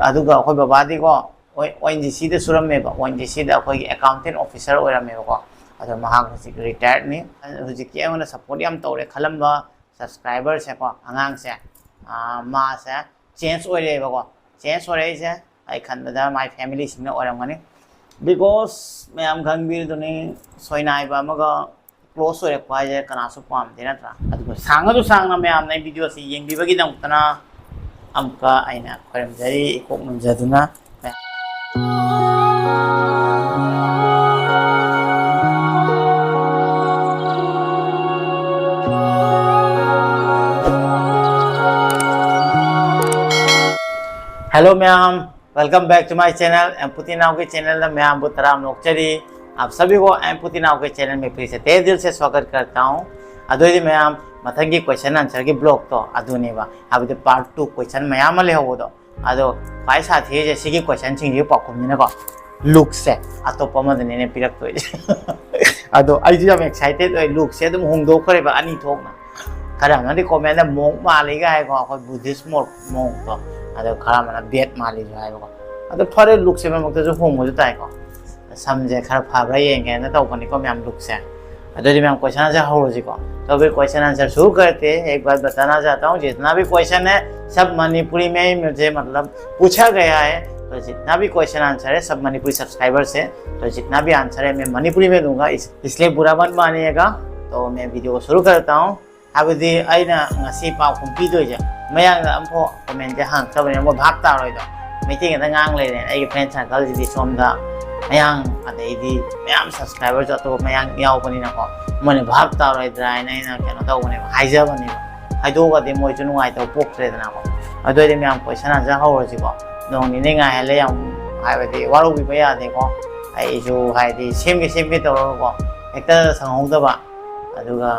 ꯑꯗꯨꯒ ꯑꯩꯈꯣꯏ ꯕꯕꯥꯗꯤꯀꯣ ONGC ꯗ ꯁꯨꯔꯝꯃꯦꯕ ONGC ꯗ ꯑꯩꯈꯣꯏꯒꯤ ꯑꯦꯀꯥꯎꯟꯇꯦꯟꯠ ꯑꯣꯐꯤꯁꯔ ꯑꯣꯏꯔꯝꯃꯦꯕꯀꯣ ꯑꯗꯣ ꯃꯍꯥꯛ ꯍꯧꯖꯤꯛ ꯔꯤꯇꯥꯌꯔꯗꯅꯤ ꯍꯧꯖꯤꯛꯀꯤ ꯑꯩꯉꯣꯟꯗ ꯁꯞꯄꯣꯔꯠ ꯌꯥꯝ ꯇꯧꯔꯦ ꯈꯜꯂꯝꯕ ꯁꯕꯁꯀ꯭ꯔꯥꯏꯕꯔꯁꯦꯀꯣ ꯑꯉꯥꯡꯁꯦ ꯃꯥꯁꯦ ꯆꯦꯟꯖ ꯑꯣꯏꯔꯦꯕꯀꯣ ꯆꯦꯟꯖ ꯑꯣꯏꯔꯛꯏꯁꯦ ꯑꯩ ꯈꯟꯕꯗ ꯃꯥꯏ ꯐꯦꯃꯤꯂꯤꯁꯤꯡꯅ ꯑꯣꯏꯔꯝꯒꯅꯤ ꯕꯤꯀꯣꯁ ꯃꯌꯥꯝ ꯈꯪꯕꯤꯔꯗꯨꯅꯤ ꯁꯣꯏꯅꯥꯏꯕ ꯑꯃꯒ ꯀ꯭ꯂꯣꯁ ꯑꯣꯏꯔꯛꯄ ꯍꯥꯏꯁꯦ ꯀꯅꯥꯁꯨ ꯄꯥꯝꯗꯦ ꯅꯠꯇ꯭ꯔꯥ ꯑꯗꯨꯒ ꯁꯥꯡꯉꯁꯨ ꯁꯥꯡꯅ ꯃꯌꯥꯝꯅ ꯑꯩ ꯚꯤꯗꯤꯑꯣꯁꯤ ꯌꯦꯡꯕꯤꯕꯒꯤꯗꯃꯛꯇꯅ ꯑꯃꯨꯛꯀ ꯑꯩꯅ ꯈꯣꯏꯔꯝꯖꯔꯤ ꯏꯀꯣꯛ ꯅꯝꯖꯗꯨꯅ hello ma'am welcome back to my channel Emputi Nao के चैनल में मैं आपको तराम नोकचरी आप सभी को एम्पुटी नाव के चैनल में फिर से तहे दिल से स्वागत करता हूँ अदोदी मैम मथंगी क्वेश्चन आंसर की ब्लॉग तो अदुनेबा अबदे पार्ट 2 क्वेश्चन मैम ले होदो अदो फाइ साथी जे सिगी क्वेश्चन सिंगी पाखुमनिना को लुक से अतोप मदने पिरक तो अदो आइजु याम एक्साइटेड ओय लुक से दम होंदो खरेबा अनि थोकना खरा नदि कमेंट मोक मालिगा है को अखोय बुद्धिस्ट मोक तो अदो खरा मना बेट माली जो है को अदो फरे लुक से मक तो होंगो जो ताई को समझे खरा फाब्रा येंगे न तो कोनी को मैम लुक से अदो जी मैम क्वेश्चन आंसर हो जी को तो फिर क्वेश्चन आंसर शुरू करते हैं एक बात बताना चाहता हूँ जितना भी क्वेश्चन है सब मणिपुरी में ही मुझे मतलब पूछा गया है तो जितना भी क्वेश्चन आंसर है सब मणिपुरी सब्सक्राइबर से तो जितना भी आंसर है मैं मणिपुरी में दूंगा इसलिए बुरा मत मानिएगा तो मैं वीडियो को शुरू करता हूँ हाबदी आइना ngasi पाव खुंपी दोजे मयांग अम्फो कमेंट जे हां तबने मो भाग तारोइदो मीटिंग दा ngang लेने आई फ्रेंड सर्कल जी सोमदा मयांग अदैदी मयाम सब्सक्राइबर जो तो मयांग यावबनी ना को मने भाग तारोइद्रा आइना केनो तौबने हाइजबनी हाइदोगा दे मोय जुनु आइ तो पोक्ट्रेदना को अदोदे मयाम क्वेश्चन आंसर हौरजी को नोंनि ने ngai हले याम हाइबदी वारो बिबा यादे को आई जो हाइदी सेमगे तौरो को हेक्ता संहौदबा अदुगा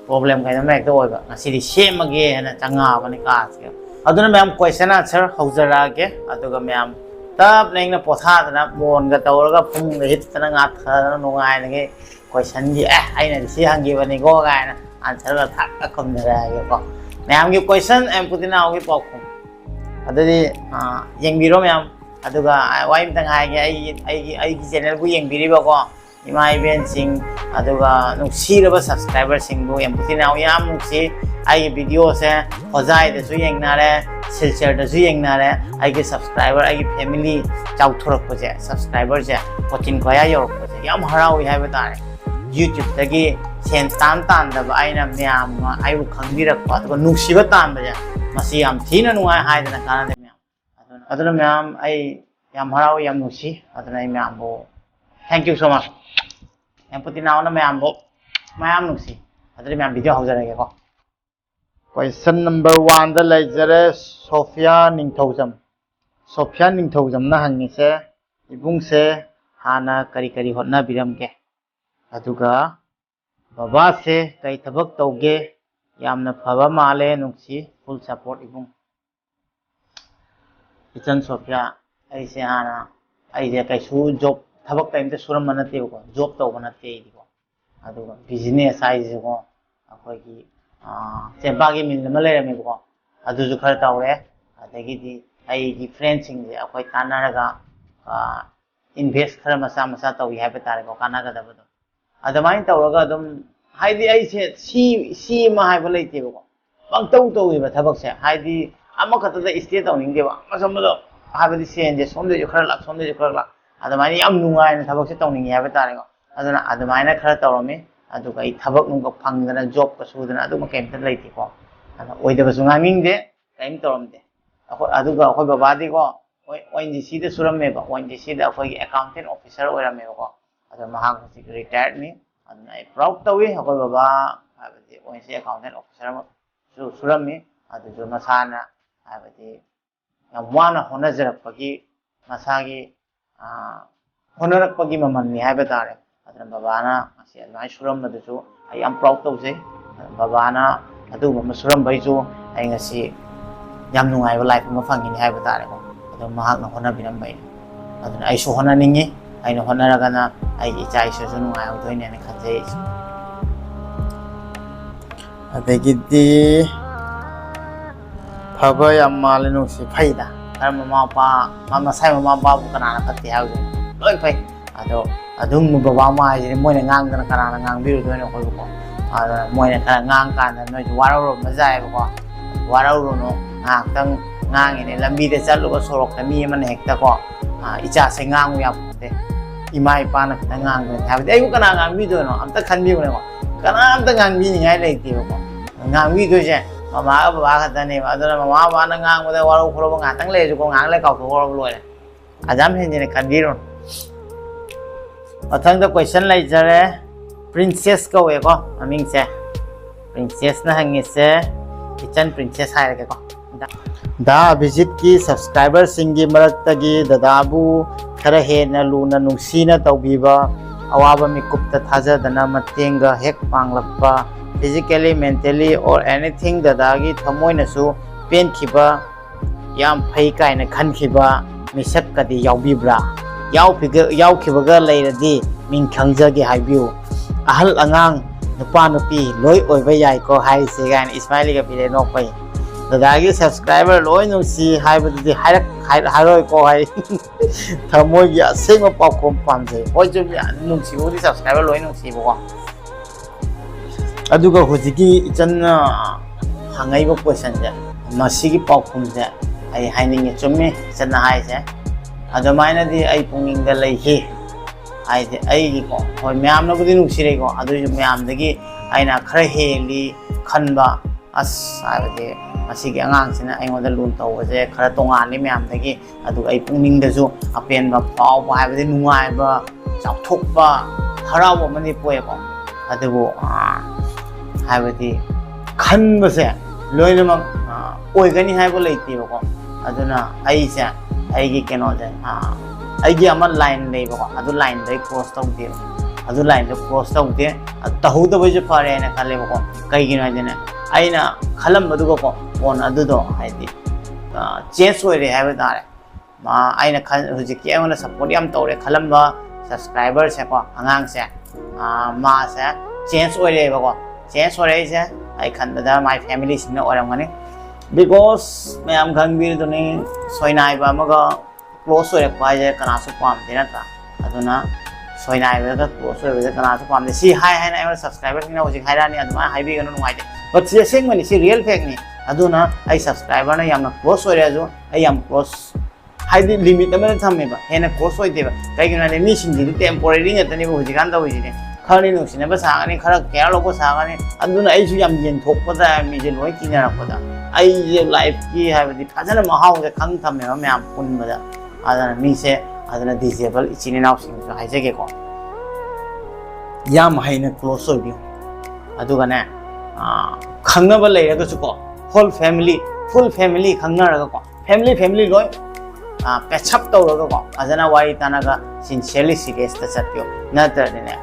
प्रॉब्लम कहीं में एक तो होगा नसीदी सेम अगे है ना चंगा बने कास के अदुना मैम क्वेश्चन आंसर हौजरा के अदुगा मैम तब नहीं ना पोथा ना बोन का तौरगा फुंग हित तना ngат खना नुंगाय नगे क्वेश्चन जी आई ना सी हंगी बने को गाय ना आंसर का था कम दरा के को मैम की क्वेश्चन एम पुतिना होगी पॉकम अदुदी येंबिरो मैम अदुगा वाइ तंग हाय के आई की चैनल को येंबिरिबा को इमा इवेंट सिंग अदुगा नुसीरबा सब्सक्राइबर सिंगबो एम्पुटी नाउ याम नुसी आई वीडियो से होजाय दसु येंगनारे सिलचर दसु येंगनारे आई के सब्सक्राइबर आई फैमिली चाउथोरक जे सब्सक्राइबर जे कोचिंग कोया योरक जे याम हराउ हाय बतारे YouTube तगी सेन तान दब आइना म्याम आइबु खंगिरक अदुगा नुसीबा तान बजे मसी याम थीना नुआय हायदना काना दे म्याम अदुना म्याम आई याम हराउ याम नुसी अदुना आई म्याम बो thank you so much Emputi Nao ना मैम बो मैम नुसी अदरी मैम वीडियो हौजरगे को क्वेश्चन नंबर 1 द लेजरे सोफिया निंगथौजम ना हंगी से इबुंग से हाना करी होना बिरम के अदुगा बाबा से कई थबक तौगे यामना फबा माले नुसी फुल सपोर्ट इबुंग इचन सोफिया ऐसे हाना ऐसे कैसु जॉब थबक टाइम ते सुरम मनते को जॉब तो बनते को अदुगा बिजनेस आइजे को अखोगी चेंपागी मिल म लेरमे को अदुजु खर तावरे अदगिदी आइगी फ्रेंड सिंग जे अखोय तानारगा इन्वेस्ट खर मसा तौई हाबे तारे को कानागा दबदो अदमाइन तौरगा दम हाइदी आइसे सी मा हाइबो लेते को पंगतौ तौइबा थबक से हाइदी अमा खतदा स्टे तौनिंगदेबा मसमदो हाबदी सेन जे सोमदे जो खर लाक अदमाइना याम नुंगायना थबक से तौनिंगे हाबे तारे को अदना अदमाइना खर तौरमे अदुगा ई थबक नुंगा फंगदना जॉब का सुदना अदुमा केमता लेते को अदा ओइदबसु ngamingde केम तौरमदे अखो अदुगा अखो बाबादी को ONGC दा सुरमेबा ONGC दा अखोई अकाउंटेंट ऑफिसर ओइरमेबा को अदा महाग रिटायर्ड नि अदना आई प्राउड तवी अखो बाबा हाबदि ONGC अकाउंटेंट ऑफिसर सुरमे अदुजु मसाना हाबदि याम वाना होनजरपगी मसागी होनरपगी ममननि हाबे तारे अदना बाबाना असे अदमाइ सुरमदसु आई याम प्राउड तौजे बाबाना अदुगुम सुरमबैजु आई ngasi याम नुंगाइबा लाइफ म फंगिनि हाबे तारे को अदो महाकना होनबिरम बै अदना आइसु होननिंगे आइना होनरगना आई इचा इसु नुंगाइ होदोइने ने खनजे अदगिदि फबा याम मालेनुसि फैदा ꯈꯔ ꯃꯃꯥ ꯃꯄꯥ ꯃꯁꯥꯏ ꯃꯃꯥ ꯃꯄꯥꯕꯨ ꯀꯅꯥꯅ ꯐꯠꯇꯦ ꯍꯥꯏꯕꯁꯦ ꯂꯣꯏ ꯐꯩ ꯑꯗꯣ ꯑꯗꯨꯝ ꯕꯕꯥ ꯃꯃꯥ ꯍꯥꯏꯁꯤꯗꯤ ꯃꯣꯏꯅ ꯉꯥꯡꯗꯅ ꯀꯅꯥꯅ ꯉꯥꯡꯕꯤꯔꯨꯗꯣꯏꯅꯣ ꯑꯩꯈꯣꯏꯕꯨꯀꯣ ꯑꯗꯨꯅ ꯃꯣꯏꯅ ꯈꯔ ꯉꯥꯡ ꯀꯥꯟꯗ ꯅꯣꯏꯁꯨ ꯋꯥꯔꯧꯔꯝꯕ ꯌꯥꯏꯑꯕꯀꯣ ꯋꯥꯔꯧꯔꯨꯅꯨ ꯉꯥꯏꯍꯥꯛꯇꯪ ꯉꯥꯡꯉꯤꯅꯦ ꯂꯝꯕꯤꯗ ꯆꯠꯂꯨꯕ ꯁꯣꯔꯣꯛꯇ ꯃꯤ ꯑꯃꯅ ꯍꯦꯛꯇꯀꯣ ꯏꯆꯥꯁꯦ ꯉꯥꯡꯉꯨ ꯌꯥꯄꯣꯟꯇꯦ ꯏꯃꯥ ꯏꯄꯥꯅ ꯈꯤꯇꯪ ꯉꯥꯡꯗꯣꯏꯅꯦ ꯍꯥꯏꯕꯗꯤ ꯑꯩꯕꯨ ꯀꯅꯥ ꯉꯥꯡꯕꯤꯗꯣꯏꯅꯣ ꯑꯝꯇ ꯈꯟꯕꯤꯌꯨꯅꯦꯀꯣ ꯀꯅꯥꯝꯇ ꯉꯥꯡꯕꯤꯅꯤꯡꯉꯥꯏ ꯂꯩꯇꯦꯕꯀꯣ ꯉꯥꯡꯕꯤꯗꯣꯏꯁꯦ ꯃꯃꯥꯒ ꯕꯕꯥ ꯈꯛꯇꯅꯦꯕ ꯑꯗꯨꯅ ꯃꯃꯥ ꯕꯕꯥꯅ ꯉꯥꯡꯕꯗ ꯋꯥꯔꯧ ꯈꯣꯠꯂꯧꯕ ꯉꯥꯛꯇꯪ ꯂꯩꯔꯁꯨꯀꯣ ꯉꯥꯏꯍꯥꯛ ꯂꯩ ꯀꯥꯎꯊꯣꯛꯈ꯭ꯔꯕ ꯂꯣꯏꯔꯦ ꯑꯗꯨꯝ ꯍꯦꯟꯖꯤꯟꯅ ꯈꯟꯕꯤꯔꯨꯅꯨ ꯃꯊꯪꯗ ꯀꯣꯏꯁꯟ ꯂꯩꯖꯔꯦ ꯄ꯭ꯔꯤꯟꯁꯦꯁ ꯀꯧꯋꯦꯀꯣ ꯃꯃꯤꯡꯁꯦ ꯄ꯭ꯔꯤꯟꯁꯦꯁꯅ ꯍꯪꯉꯤꯁꯦ ꯏꯆꯟ ꯄ꯭ꯔꯤꯟꯁꯦꯁ ꯍꯥꯏꯔꯒꯦꯀꯣ ꯗꯥ ꯑꯚꯤꯖꯤꯠꯀꯤ ꯁꯕꯁꯀ꯭ꯔꯥꯏꯕꯔꯁꯤꯡꯒꯤ ꯃꯔꯛꯇꯒꯤ ꯗꯗꯥꯕꯨ ꯈꯔ ꯍꯦꯟꯅ ꯂꯨꯅ ꯅꯨꯡꯁꯤꯅ ꯇꯧꯕꯤꯕ ꯑꯋꯥꯕ ꯃꯤꯀꯨꯞꯇ ꯊꯥꯖꯗꯅ ꯃꯇꯦꯡꯒ ꯍꯦꯛ ꯄꯥꯡꯂꯛꯄ ꯐꯤꯖꯤꯀꯦꯜꯂꯤ ꯃꯦꯟꯇꯦꯜꯂꯤ ꯑꯣꯔ ꯑꯦꯅꯤꯊꯤꯡ ꯗꯗꯥꯒꯤ ꯊꯃꯣꯏꯅꯁꯨ ꯄꯦꯟꯈꯤꯕ ꯌꯥꯝ ꯐꯩ ꯀꯥꯏꯅ ꯈꯟꯈꯤꯕ ꯃꯤꯁꯛꯀꯗꯤ ꯌꯥꯎꯕꯤꯕ꯭ꯔꯥ ꯌꯥꯎꯈꯤꯕꯒ ꯂꯩꯔꯗꯤ ꯃꯤꯡ ꯈꯪꯖꯒꯦ ꯍꯥꯏꯕꯤꯌꯨ ꯑꯍꯜ ꯑꯉꯥꯡ ꯅꯨꯄꯥ ꯅꯨꯄꯤ ꯂꯣꯏ ꯑꯣꯏꯕ ꯌꯥꯏꯀꯣ ꯍꯥꯏꯔꯤꯁꯦ ꯀꯥꯏꯅ ꯏꯁꯃꯥꯏꯂꯤꯒ ꯄꯤꯔꯦ ꯅꯣꯛꯄꯩ ꯗꯗꯥꯒꯤ ꯁꯕꯁꯀ꯭ꯔꯥꯏꯕꯔ ꯂꯣꯏ ꯅꯨꯡꯁꯤ ꯍꯥꯏꯕꯗꯨꯗꯤ ꯍꯥꯏꯔꯣꯏꯀꯣ ꯍꯥꯏ ꯊꯃꯣꯏꯒꯤ ꯑꯁꯦꯡꯕ ꯄꯥꯎꯈꯨꯝ ꯄꯥꯝꯖꯩ ꯍꯣꯏ ꯆꯨꯝꯃꯤ ꯅꯨꯡꯁꯤꯕꯕꯨꯗꯤ ꯁꯕꯁꯀ꯭ꯔꯥꯏꯕꯔ ꯂꯣꯏ ꯅꯨꯡꯁꯤꯕꯀꯣ ꯑꯗꯨꯒ ꯍꯧꯖꯤꯛꯀꯤ ꯏꯆꯟꯅ ꯍꯪꯉꯛꯏꯕ ꯀꯣꯏꯁꯟꯁꯦ ꯃꯁꯤꯒꯤ ꯄꯥꯎꯈꯨꯝꯁꯦ ꯑꯩ ꯍꯥꯏꯅꯤꯡꯉꯤ ꯆꯨꯝꯃꯤ ꯏꯆꯟꯅ ꯍꯥꯏꯁꯦ ꯑꯗꯨꯃꯥꯏꯅꯗꯤ ꯑꯩ ꯄꯨꯛꯅꯤꯡꯗ ꯂꯩꯈꯤ ꯍꯥꯏꯗꯤ ꯑꯩꯒꯤꯀꯣ ꯍꯣꯏ ꯃꯌꯥꯝꯅꯕꯨꯗꯤ ꯅꯨꯡꯁꯤꯔꯩꯀꯣ ꯑꯗꯨꯏꯁꯨ ꯃꯌꯥꯝꯗꯒꯤ ꯑꯩꯅ ꯈꯔ ꯍꯦꯜꯂꯤ ꯈꯟꯕ ꯑꯁ ꯍꯥꯏꯕꯗꯤ ꯃꯁꯤꯒꯤ ꯑꯉꯥꯡꯁꯤꯅ ꯑꯩꯉꯣꯟꯗ ꯂꯨꯅ ꯇꯧꯕꯁꯦ ꯈꯔ ꯇꯣꯉꯥꯜꯂꯤ ꯃꯌꯥꯝꯗꯒꯤ ꯑꯗꯨꯒ ꯑꯩ ꯄꯨꯛꯅꯤꯡꯗꯁꯨ ꯑꯄꯦꯟꯕ ꯐꯥꯎꯕ ꯍꯥꯏꯕꯗꯤ ꯅꯨꯡꯉꯥꯏꯕ ꯆꯥꯎꯊꯣꯛꯄ ꯍꯔꯥꯎꯕ ꯑꯃꯗꯤ ꯄꯣꯛꯑꯦꯀꯣ ꯑꯗꯨꯕꯨ ꯍꯥꯏꯕꯗꯤ ꯈꯟꯕꯁꯦ ꯂꯣꯏꯅꯃꯛ ꯑꯣꯏꯒꯅꯤ ꯍꯥꯏꯕ ꯂꯩꯇꯦꯕꯀꯣ ꯑꯗꯨꯅ ꯑꯩꯁꯦ ꯑꯩꯒꯤ ꯀꯩꯅꯣꯁꯦ ꯑꯩꯒꯤ ꯑꯃ ꯂꯥꯏꯟ ꯂꯩꯕꯀꯣ ꯑꯗꯨ ꯂꯥꯏꯟꯗꯩ ꯀ꯭ꯔꯣꯁ ꯇꯧꯗꯦꯕ ꯑꯗꯨ ꯂꯥꯏꯟꯗꯣ ꯀ꯭ꯔꯣꯁ ꯇꯧꯗꯦ ꯇꯧꯍꯧꯗꯕꯩꯁꯨ ꯐꯔꯦ ꯍꯥꯏꯅ ꯈꯜꯂꯦꯕꯀꯣ ꯀꯩꯒꯤꯅꯣ ꯍꯥꯏꯗꯤꯅꯦ ꯑꯩꯅ ꯈꯜꯂꯝꯕꯗꯨꯒꯀꯣ ꯐꯣꯟ ꯑꯗꯨꯗꯣ ꯍꯥꯏꯗꯤ ꯆꯦꯟꯖ ꯑꯣꯏꯔꯦ ꯍꯥꯏꯕ ꯇꯥꯔꯦ ꯑꯩꯅ ꯍꯧꯖꯤꯛꯀꯤ ꯑꯩꯉꯣꯟꯗ ꯁꯞꯄꯣꯔꯠ ꯌꯥꯝ ꯇꯧꯔꯦ ꯈꯜꯂꯝꯕ ꯁꯕꯁꯀ꯭ꯔꯥꯏꯕꯔꯁꯦꯀꯣ ꯑꯉꯥꯡꯁꯦ ꯃꯥꯁꯦ ꯆꯦꯟꯖ ꯑꯣꯏꯔꯦꯕꯀꯣ ꯆꯦꯟꯖ ꯑꯣꯏꯔꯛꯏꯁꯦ ꯑꯩ ꯈꯟꯕꯗ ꯃꯥꯏ ꯐꯦꯃꯤꯂꯤꯁꯤꯡꯅ ꯑꯣꯏꯔꯝꯒꯅꯤ ꯕꯤꯀꯣꯁ ꯃꯌꯥꯝ ꯈꯪꯕꯤꯔꯤꯗꯨꯅꯤ ꯁꯣꯏꯅꯥꯏꯕ ꯑꯃꯒ ꯀ꯭ꯂꯣꯁ ꯑꯣꯏꯔꯛꯄ ꯍꯥꯏꯁꯦ ꯀꯅꯥꯁꯨ ꯄꯥꯝꯗꯦ ꯅꯠꯇ꯭रा ꯑꯗꯨꯅ ꯁꯣꯏꯅꯥꯏꯕꯗ ꯀ꯭ꯂꯣꯁ ꯑꯣꯏꯕꯁꯦ ꯀꯅꯥꯁꯨ ꯄꯥꯝꯗꯦ ꯁꯤ ꯍꯥꯏꯅ ꯑꯩꯉꯣꯟꯗ ꯁꯕꯁꯀ꯭ꯔꯥꯏꯕꯔꯁꯤꯡꯅ ꯍꯧꯖꯤꯛ ꯍꯥꯏꯔꯛꯑꯅꯤ ꯑꯗꯨꯃꯥꯏꯅ ꯍꯥꯏꯕꯤꯒꯅꯨ ꯅꯨꯡꯉꯥꯏꯇꯦ ꯕꯠ ꯁꯤ ꯑꯁꯦꯡꯕꯅꯤ ꯁꯤ ꯔꯤꯌꯦꯜ ꯐꯦꯛꯅꯤ ꯑꯗꯨꯅ ꯑꯩ ꯁꯕꯁꯀ꯭ꯔꯥꯏꯕꯔꯅ ꯌꯥꯝꯅ ꯀ꯭ꯂꯣꯁ ꯑꯣꯏꯔꯁꯨ ꯑꯩ ꯌꯥꯝ ꯀ꯭ꯂꯣꯁ ꯍꯥꯏꯗꯤ ꯂꯤꯃꯤꯠ ꯑꯃꯗ ꯊꯝꯃꯦꯕ ꯍꯦꯟꯅ ꯀ꯭ꯂꯣꯁ ꯑꯣꯏꯗꯦꯕ ꯀꯩꯒꯤꯅꯣ ꯍꯥꯏꯗꯤ ꯃꯤꯁꯤꯡꯁꯤꯗꯤ ꯇꯦꯝꯄꯣꯔꯔꯤ ꯉꯥꯛꯇꯅꯦꯕ ꯍꯧꯖꯤꯛꯀꯥꯟ ꯇꯧꯔꯤꯁꯤꯗꯤ ꯈꯔꯗꯤ ꯅꯨꯡꯁꯤꯅꯕ ꯁꯥꯒꯅꯤ ꯈꯔ ꯀꯦꯌꯔ ꯂꯧꯕ ꯁꯥꯒꯅꯤ ꯑꯗꯨꯅ ꯑꯩꯁꯨ ꯌꯥꯝ ꯌꯦꯟꯊꯣꯛꯄꯗ ꯃꯤꯁꯦ ꯂꯣꯏ ꯀꯤꯅꯔꯛꯄꯗ ꯑꯩꯁꯦ ꯂꯥꯏꯐꯀꯤ ꯍꯥꯏꯕꯗꯤ ꯐꯖꯅ ꯃꯍꯥꯎꯁꯦ ꯈꯪ ꯊꯝꯃꯦꯕ ꯃꯌꯥꯝ ꯄꯨꯟꯕꯗ ꯑꯗꯨꯅ ꯃꯤꯁꯦ ꯑꯗꯨꯅ ꯗꯤꯖꯦꯕꯜ ꯏꯆꯤꯟ ꯏꯅꯥꯎꯁꯤꯡꯁꯨ ꯍꯥꯏꯖꯒꯦꯀꯣ ꯌꯥꯝ ꯍꯩꯅ ꯀ꯭ꯂꯣꯁ ꯑꯣꯏꯕꯤꯌꯨ ꯑꯗꯨꯒꯅꯦ ꯈꯪꯅꯕ ꯂꯩꯔꯒꯁꯨꯀꯣ ꯐꯨꯜ ꯐꯦꯃꯤꯂꯤ ꯈꯪꯅꯔꯒꯀꯣ ꯐꯦꯃꯤꯂꯤ ꯂꯣꯏ ꯄꯦꯆꯞ ꯇꯧꯔꯒꯀꯣ ꯐꯖꯅ ꯋꯥꯔꯤ ꯇꯥꯅꯒ ꯁꯤꯟꯁꯤꯌꯔꯂꯤ ꯁꯤꯔꯤꯌꯁꯇ ꯆꯠꯄꯤꯌꯨ ꯅꯠꯇ꯭ꯔꯗꯤꯅꯦ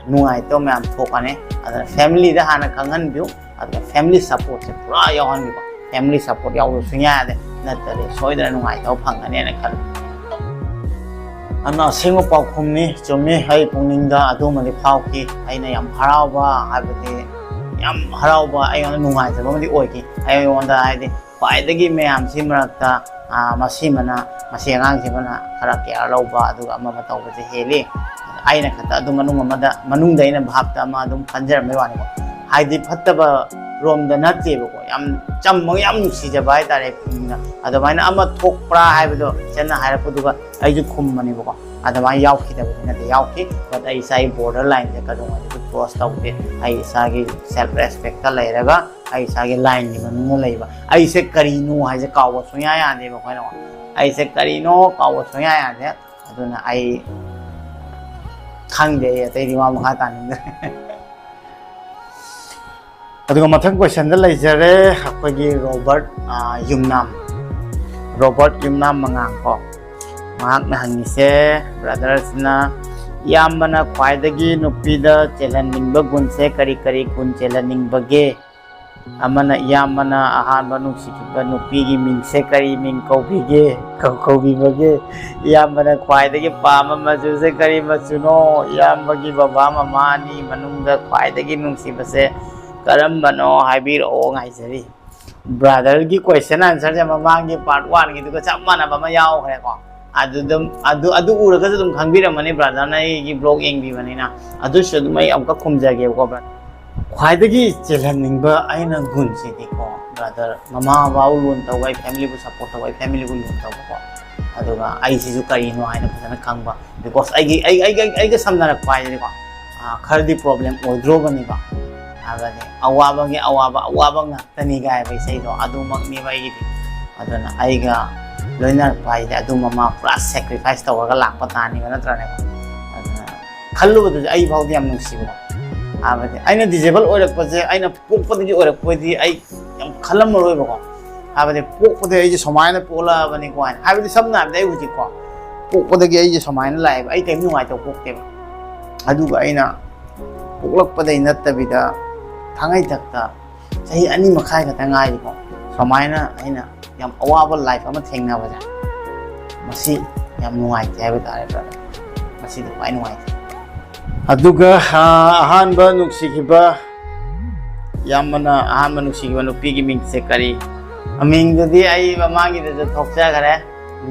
ꯅꯨꯡꯉꯥꯏꯇꯕ ꯃꯌꯥꯝ ꯊꯣꯛꯀꯅꯤ ꯑꯗꯨꯅ ꯐꯦꯃꯤꯂꯤꯗ ꯍꯥꯟꯅ ꯈꯪꯍꯟꯕꯤꯌꯨ ꯑꯗꯨꯒ ꯐꯦꯃꯤꯂꯤ ꯁꯞꯄꯣꯔꯠꯁꯦ ꯄꯨꯔꯥ ꯌꯥꯎꯍꯟꯕꯤꯀꯣ ꯐꯦꯃꯤꯂꯤ ꯁꯞꯄꯣꯔꯠ ꯌꯥꯎꯕ ꯁꯨꯡꯌꯥ ꯌꯥꯗꯦ ꯅꯠꯇ꯭ꯔꯗꯤ ꯁꯣꯏꯗꯅ ꯅꯨꯡꯉꯥꯏꯇꯕ ꯐꯪꯒꯅꯦꯅ ꯈꯜꯂꯤ ꯑꯗꯨꯅ ꯑꯁꯦꯡꯕ ꯄꯥꯎꯈꯨꯝꯅꯤ ꯆꯨꯝꯃꯤ ꯑꯩ ꯄꯨꯛꯅꯤꯡꯗ ꯑꯗꯨꯃꯗꯤ ꯐꯥꯎꯈꯤ ꯑꯩꯅ ꯌꯥꯝ ꯍꯔꯥꯎꯕ ꯍꯥꯏꯕꯗꯤ ꯌꯥꯝ ꯍꯔꯥꯎꯕ ꯑꯩꯉꯣꯟꯗ ꯅꯨꯡꯉꯥꯏꯖꯕ ꯑꯃꯗꯤ ꯑꯣꯏꯈꯤ ꯑꯩꯉꯣꯟꯗ ꯍꯥꯏꯗꯤ ꯈ꯭ꯋꯥꯏꯗꯒꯤ ꯃꯌꯥꯝꯁꯤ ꯃꯔꯛꯇ ꯃꯁꯤ ꯑꯉꯥꯡꯁꯤꯃꯅ ꯈꯔ ꯀꯦꯌꯔ ꯂꯧꯕ ꯑꯗꯨꯒ ꯑꯃ ꯇꯧꯕꯁꯦ ꯍꯦꯜꯂꯤ ꯑꯩꯅ ꯈꯛꯇ ꯑꯗꯨ ꯃꯅꯨꯡꯗ ꯑꯩꯅ ꯚꯥꯞꯇ ꯑꯃ ꯑꯗꯨꯝ ꯈꯟꯖꯔꯝꯕꯩ ꯋꯥꯅꯤꯀꯣ ꯍꯥꯏꯗꯤ ꯐꯠꯇꯕ ꯔꯣꯝꯗ ꯅꯠꯇꯦꯕꯀꯣ ꯌꯥꯝ ꯆꯝꯃꯒ ꯌꯥꯝ ꯅꯨꯡꯁꯤꯖꯕ ꯍꯥꯏꯇꯥꯔꯦ ꯄꯨꯛꯅꯤꯡꯗ ꯑꯗꯨꯃꯥꯏꯅ ꯑꯃ ꯊꯣꯛꯄ꯭ꯔꯥ ꯍꯥꯏꯕꯗꯣ ꯏꯆꯟꯅ ꯍꯥꯏꯔꯛꯄꯗꯨꯒ ꯑꯩꯁꯨ ꯈꯨꯝꯕꯅꯦꯕꯀꯣ ꯑꯗꯨꯃꯥꯏꯅ ꯌꯥꯎꯈꯤꯗꯕꯗꯤ ꯅꯠꯇꯦ ꯌꯥꯎꯈꯤ ꯕꯠ ꯑꯩ ꯏꯁꯥꯒꯤ ꯕꯣꯔꯗꯔ ꯂꯥꯏꯟꯁꯦ ꯀꯩꯗꯧꯉꯩꯗꯁꯨ ꯀ꯭ꯔꯣꯁ ꯇꯧꯗꯦ ꯑꯩ ꯏꯁꯥꯒꯤ ꯁꯦꯜꯐ ꯔꯦꯁꯄꯦꯛꯇ ꯂꯩꯔꯒ ꯑꯩ ꯏꯁꯥꯒꯤ ꯂꯥꯏꯟꯒꯤ ꯃꯅꯨꯡꯗ ꯂꯩꯕ ꯑꯩꯁꯦ ꯀꯔꯤꯅꯣ ꯍꯥꯏꯁꯦ ꯀꯥꯎꯕ ꯁꯨꯡꯌꯥ ꯌꯥꯗꯦꯕ ꯑꯩꯈꯣꯏꯅ ꯑꯩꯁꯦ ꯀꯔꯤꯅꯣ ꯀꯥꯎꯕ ꯁꯨꯡꯌꯥ ꯌꯥꯗꯦ ꯑꯗꯨꯅ ꯑꯩ ꯈꯪꯗꯦ ꯑꯩ ꯑꯇꯩꯗꯤ ꯋꯥ ꯃꯈꯥ ꯇꯥꯅꯤꯡꯗ꯭ꯔꯦ ꯑꯗꯨꯒ ꯃꯊꯪ ꯀꯣꯏꯁꯟꯗ ꯂꯩꯖꯔꯦ ꯑꯩꯈꯣꯏꯒꯤ ꯔꯣꯕꯔꯠ ꯌꯨꯝꯅꯥꯝ ꯃꯉꯥꯡꯀꯣ ꯃꯍꯥꯛꯅ ꯍꯪꯉꯤꯁꯦ ꯕ꯭ꯔꯗꯔꯁꯤꯅ ꯏꯌꯥꯝꯕꯅ ꯈ꯭ꯋꯥꯏꯗꯒꯤ ꯅꯨꯄꯤꯗ ꯆꯦꯜꯍꯟꯅꯤꯡꯕ ꯒꯨꯟꯁꯦ ꯀꯔꯤ ꯒꯨꯟ ꯆꯦꯜꯍꯟꯅꯤꯡꯕꯒꯦ ꯑꯃꯅ ꯏꯌꯥꯝꯕꯅ ꯑꯍꯥꯟꯕ ꯅꯨꯡꯁꯤꯈꯤꯕ ꯅꯨꯄꯤꯒꯤ ꯃꯤꯡꯁꯦ ꯀꯔꯤ ꯃꯤꯡ ꯀꯧꯕꯤꯕꯒꯦ ꯏꯌꯥꯝꯕꯅ ꯈ꯭ꯋꯥꯏꯗꯒꯤ ꯄꯥꯝꯕ ꯃꯆꯨꯁꯦ ꯀꯔꯤ ꯃꯆꯨꯅೋ ꯏꯌꯥꯝꯕꯒꯤ ꯕꯕꯥ ꯃꯃꯥꯅꯤ ꯃꯅꯨꯡꯗ ꯈ꯭ꯋꯥꯏꯗꯒꯤ ꯅꯨꯡꯁꯤꯕꯁꯦ ꯀꯔꯝꯕꯅꯣ ꯍꯥꯏꯕꯤꯔꯛꯑꯣ ꯉꯥꯏꯖꯔꯤ brother gi question answer je mamang gi part 1 gi du chap mana ba ma yaw khare ko adu ura ka dum khang bi ramani brother na gi blog eng bi mani na adu shu mai am ka khumja ge ko brother khwai da gi chelan ning ba aina gun si di ko brother mama ba ulun ta wai family bu support ta wai family bu lun ta ko adu ga ai si ju kari no aina phana khang ba because ai ga samna ra khwai di ko khar di problem o dro bani ba abane awaba ngakani ga bai sai do adu mak ni bai gi aduna ai ga loina pai da adu mama plus sacrifice ta wa ga lak pata ni na tra ne aduna khallu bu ai bau diam nung si bo abane aina disable orak pa je aina pok pa di orak pa di ai yam khalam roi ba ko abane pok pa de ai je somai na pola bani ko ai abane samna dai hu ji ko pok pa de ai je somai na lai ai tem nu ngai to pok te adu ga aina poklak pa dai nat ta bi da thangai takta sahi ani makhai ka tangai ko samaina aina yam awaba life ama thengna ba ja masi yam nuai te ba tare bra masi du pai nuai aduga ahan ba nuksi ki ba yamana ahan ba nuksi ki ba nupi gi ming se kari aming de di ai ba ma gi de thokja kare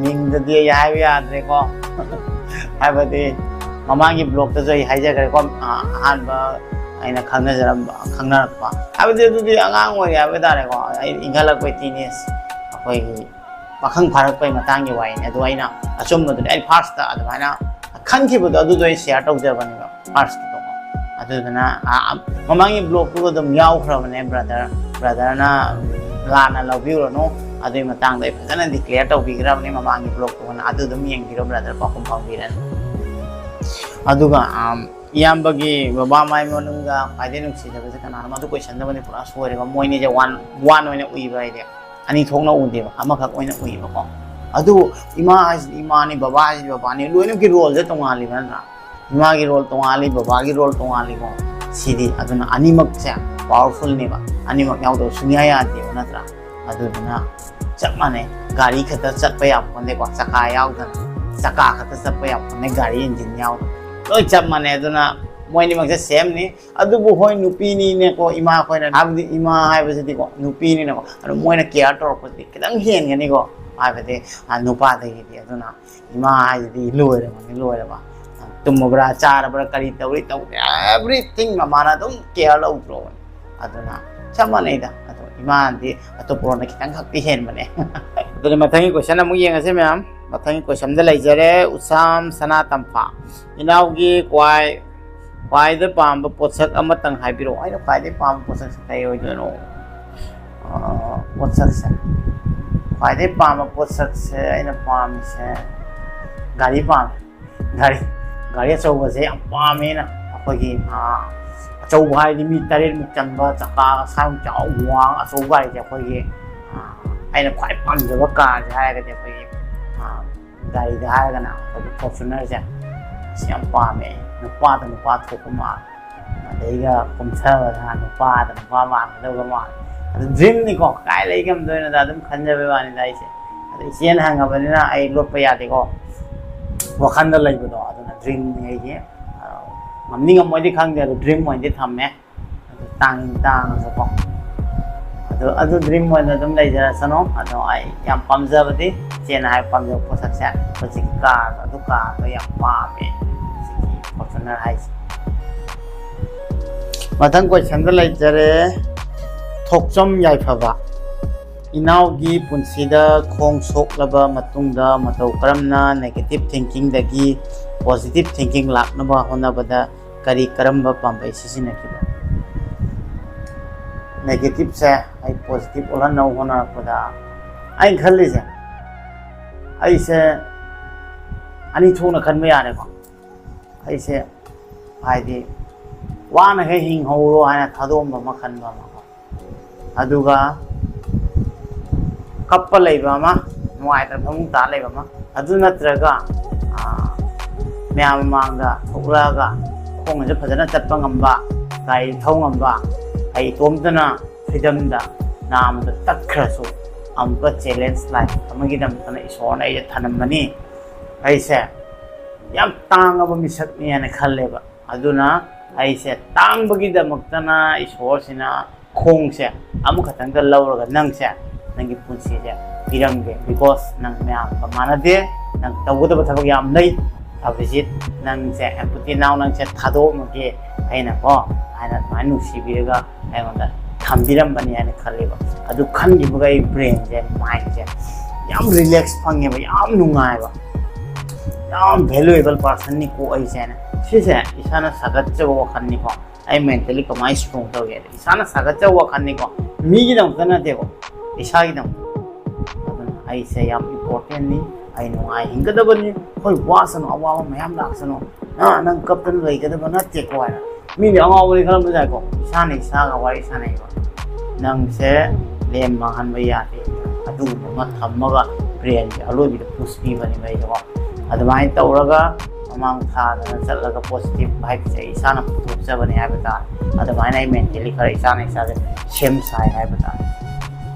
ming de di ya ya de ko hai ba de mama gi blog ta jai hai ja kare ko ahan ba aina khangna jaram khangna pa abade du di angang oi abe dare ko ai ingala ko teenage akoi pakhang pharak pai matang gi wai ne do aina achum du ai first ta adana khan ki bu du do share tok ja bani ba first to adana mamangi blog ko dum yaw khra bane brother na lana love you no adui matang dai phana declare tok bi gra bani mamangi blog ko na adu dum yeng biro brother pa kum phang biran aduga iyambagi baba mai monunga paide nuksi da bese kana ma du question da bani pura sore ba moini je one oina ui ba ide ani thongna ude ba ama khak oina ui ba ko adu ima ni baba ni loina ki role je tongali ba na ima gi role tongali baba gi role tongali ko sidi aduna ani mak cha powerful ne ba ani mak yaw do sunya ya de na tra adu na chap mane gari khata chat pa ya phone ko saka yaw da saka khata chat pa ya phone gari engine yaw loi chap mane aduna moi ni magse same ni adu bu hoi nupi ni ne ko ima ko na abdi ima hai ba sidi ko nupi ni ne ko adu moi na care tor ko ti kedang hen ga ni ko hai ba de nupa de gi aduna ima hai di loi ba tum bra char bra kari tauri tau everything ma mana dum care lo pro aduna chap mane da adu ima di atu pro na kitang khak ti hen mane adu mathangi question amu yeng ase ma'am mathangi question da lai jare usam sana tampa inaugi kwai da pam potsak amatang haibiro ai kwai da pam potsak tai oi no potsak se kwai da pam potsak se aina pam se gari achau ba se yam pame na akhoi achau hai di mi tare mu chamba chaka sang chau wang achau gari je akhoi gi aina kwai pam je ba ka je hai ga je akhoi gari da hai ga na Fortuner je siam pame nupa thok ma dei ga kumsa na nupa ma do ga ma dream ni ko kai lai gam do na da dum khan ja be ba ni dai se ade sian hang ga ni na ai lot pa ya de ko wa khan da lai do aduna dream ni ge ngam ni ngam moi di khang de dream moi di tham me tang so ko adu dream moi na dum lai ja sano ado ai yam pam ja ba di sian hai pam jo po sak sa ko sik ka adu ka to yam pa me Fortuner hai mathang question da lai jare thokchom yai phaba inau gi punsida khong sok laba matungda matau karamna negative thinking dagi positive thinking lakna ba hona bada kari karamba pambai sisina ki negative se ai positive ola nau hona pada ai khalli se ai se ani thona khan me yare ko ai se ai di wana he hing ho ana thadom ba makhan ba ma aduga kappa lai ba ma nuai ta phamung ta lai ba ma adu natraga myam mangda thokla ga khong je phajana chatpa ngamba kai thau ngamba ai tomdana freedom da nam da takkhrasu amka challenge lai amagi dam tana isona ai thanam mani ai se yam tang aba misak ni ana khalle ba aduna ai se tang bagi da maktana isor sina ꯈꯣꯡꯁꯦ ꯑꯃꯈꯛꯇꯪꯗ ꯂꯧꯔꯒ ꯅꯪꯁꯦ ꯅꯪꯒꯤ ꯄꯨꯟꯁꯤꯁꯦ ꯄꯤꯔꯝꯒꯦ because ꯅꯪ ꯃꯌꯥꯝꯒ ꯃꯥꯟꯅꯗꯦ ꯅꯪ ꯇꯧꯒꯗꯕ ꯊꯕꯛ ꯌꯥꯝ ꯂꯩ ꯑꯕꯤꯖꯤꯠ ꯅꯪꯁꯦ ꯑꯦꯝꯄꯥꯇꯤ ꯅꯥꯎ ꯅꯪꯁꯦ ꯊꯥꯗꯣꯛꯑꯝꯃꯒꯦ ꯑꯩꯅꯀꯣ ꯍꯥꯏꯅ ꯑꯗꯨꯃꯥꯏꯅ ꯅꯨꯡꯁꯤꯕꯤꯔꯒ ꯑꯩꯉꯣꯟꯗ ꯊꯝꯕꯤꯔꯝꯕꯅꯤ ꯍꯥꯏꯅ ꯈꯜꯂꯦꯕ ꯑꯗꯨ ꯈꯟꯈꯤꯕꯒ ꯑꯩ ꯕ꯭ꯔꯦꯟꯁꯦ ꯃꯥꯏꯟꯁꯦ ꯌꯥꯝ ꯔꯤꯂꯦꯛꯁ ꯐꯪꯉꯦꯕ ꯌꯥꯝ ꯅꯨꯡꯉꯥꯏꯕ ꯌꯥꯝ ꯚꯦꯂꯨꯑꯦꯕꯜ ꯄꯥꯔꯁꯟꯅꯤꯀꯣ ꯑꯩꯁꯦꯅ ꯁꯤꯁꯦ ꯏꯁꯥꯅ ꯁꯥꯒꯠꯆꯕ ꯋꯥꯈꯜꯅꯤꯀꯣ ꯑꯩ ꯃꯦꯟꯇꯦꯂꯤ ꯀꯃꯥꯏꯅ ꯁ꯭ꯇꯔꯣꯡ ꯇꯧꯒꯦ ꯏꯁꯥꯅ ꯁꯥꯒꯠꯆꯕ ꯋꯥꯈꯜꯅꯤꯀꯣ ꯃꯤꯒꯤꯗꯃꯛꯇ ꯅꯠꯇꯦꯀꯣ ꯏꯁꯥꯒꯤꯗꯃꯛꯇ ꯑꯗꯨꯅ ꯑꯩꯁꯦ ꯌꯥꯝ ꯏꯝꯄꯣꯔꯇꯦꯟꯅꯤ ꯑꯩ ꯅꯨꯡꯉꯥꯏ ꯍꯤꯡꯒꯗꯕꯅꯤ ꯍꯣꯏ ꯋꯥꯁꯅꯨ ꯑꯋꯥꯕ ꯃꯌꯥꯝ ꯂꯥꯛꯁꯅꯨ ꯅꯪ ꯀꯞꯇꯅ ꯂꯩꯒꯗꯕ ꯅꯠꯇꯦꯀꯣ ꯍꯥꯏꯅ ꯃꯤꯗꯤ ꯑꯉꯥꯎꯕꯅꯤ ꯈꯜꯂꯝꯕ ꯌꯥꯏꯀꯣ ꯏꯁꯥꯅ ꯏꯁꯥꯒ ꯋꯥꯔꯤ ꯁꯥꯟꯅꯩꯕ ꯅꯪꯁꯦ ꯂꯦꯝ ꯃꯥꯡꯍꯟꯕ ꯌꯥꯗꯦ ꯑꯗꯨꯒꯨꯝꯕ ꯑꯃ ꯊꯝꯃꯒ ꯕ꯭ꯔꯦꯟꯁꯦ ꯑꯔꯣꯏꯕꯤꯗ ꯄꯨꯁ ꯄꯤꯕꯅꯦꯕ ꯑꯩꯁꯦꯀꯣ ꯑꯗꯨꯃꯥꯏꯅ ꯇꯧꯔꯒ ꯃꯃꯥꯡ ꯊꯥꯗꯅ ꯆꯠꯂꯒ ꯄꯣꯖꯤꯇꯤꯚ ꯚꯥꯏꯕꯁꯦ ꯑꯩ ꯏꯁꯥꯅ ꯄꯨꯊꯣꯛꯆꯕꯅꯦ ꯍꯥꯏꯕ ꯇꯥꯔꯦ ꯑꯗꯨꯃꯥꯏꯅ ꯑꯩ ꯃꯦꯟꯇꯦꯂꯤ ꯈꯔ ꯏꯁꯥꯅ ꯏꯁꯥꯁꯦ ꯁꯦꯝ ꯁꯥꯏ ꯍꯥꯏꯕ ꯇꯥꯔꯦ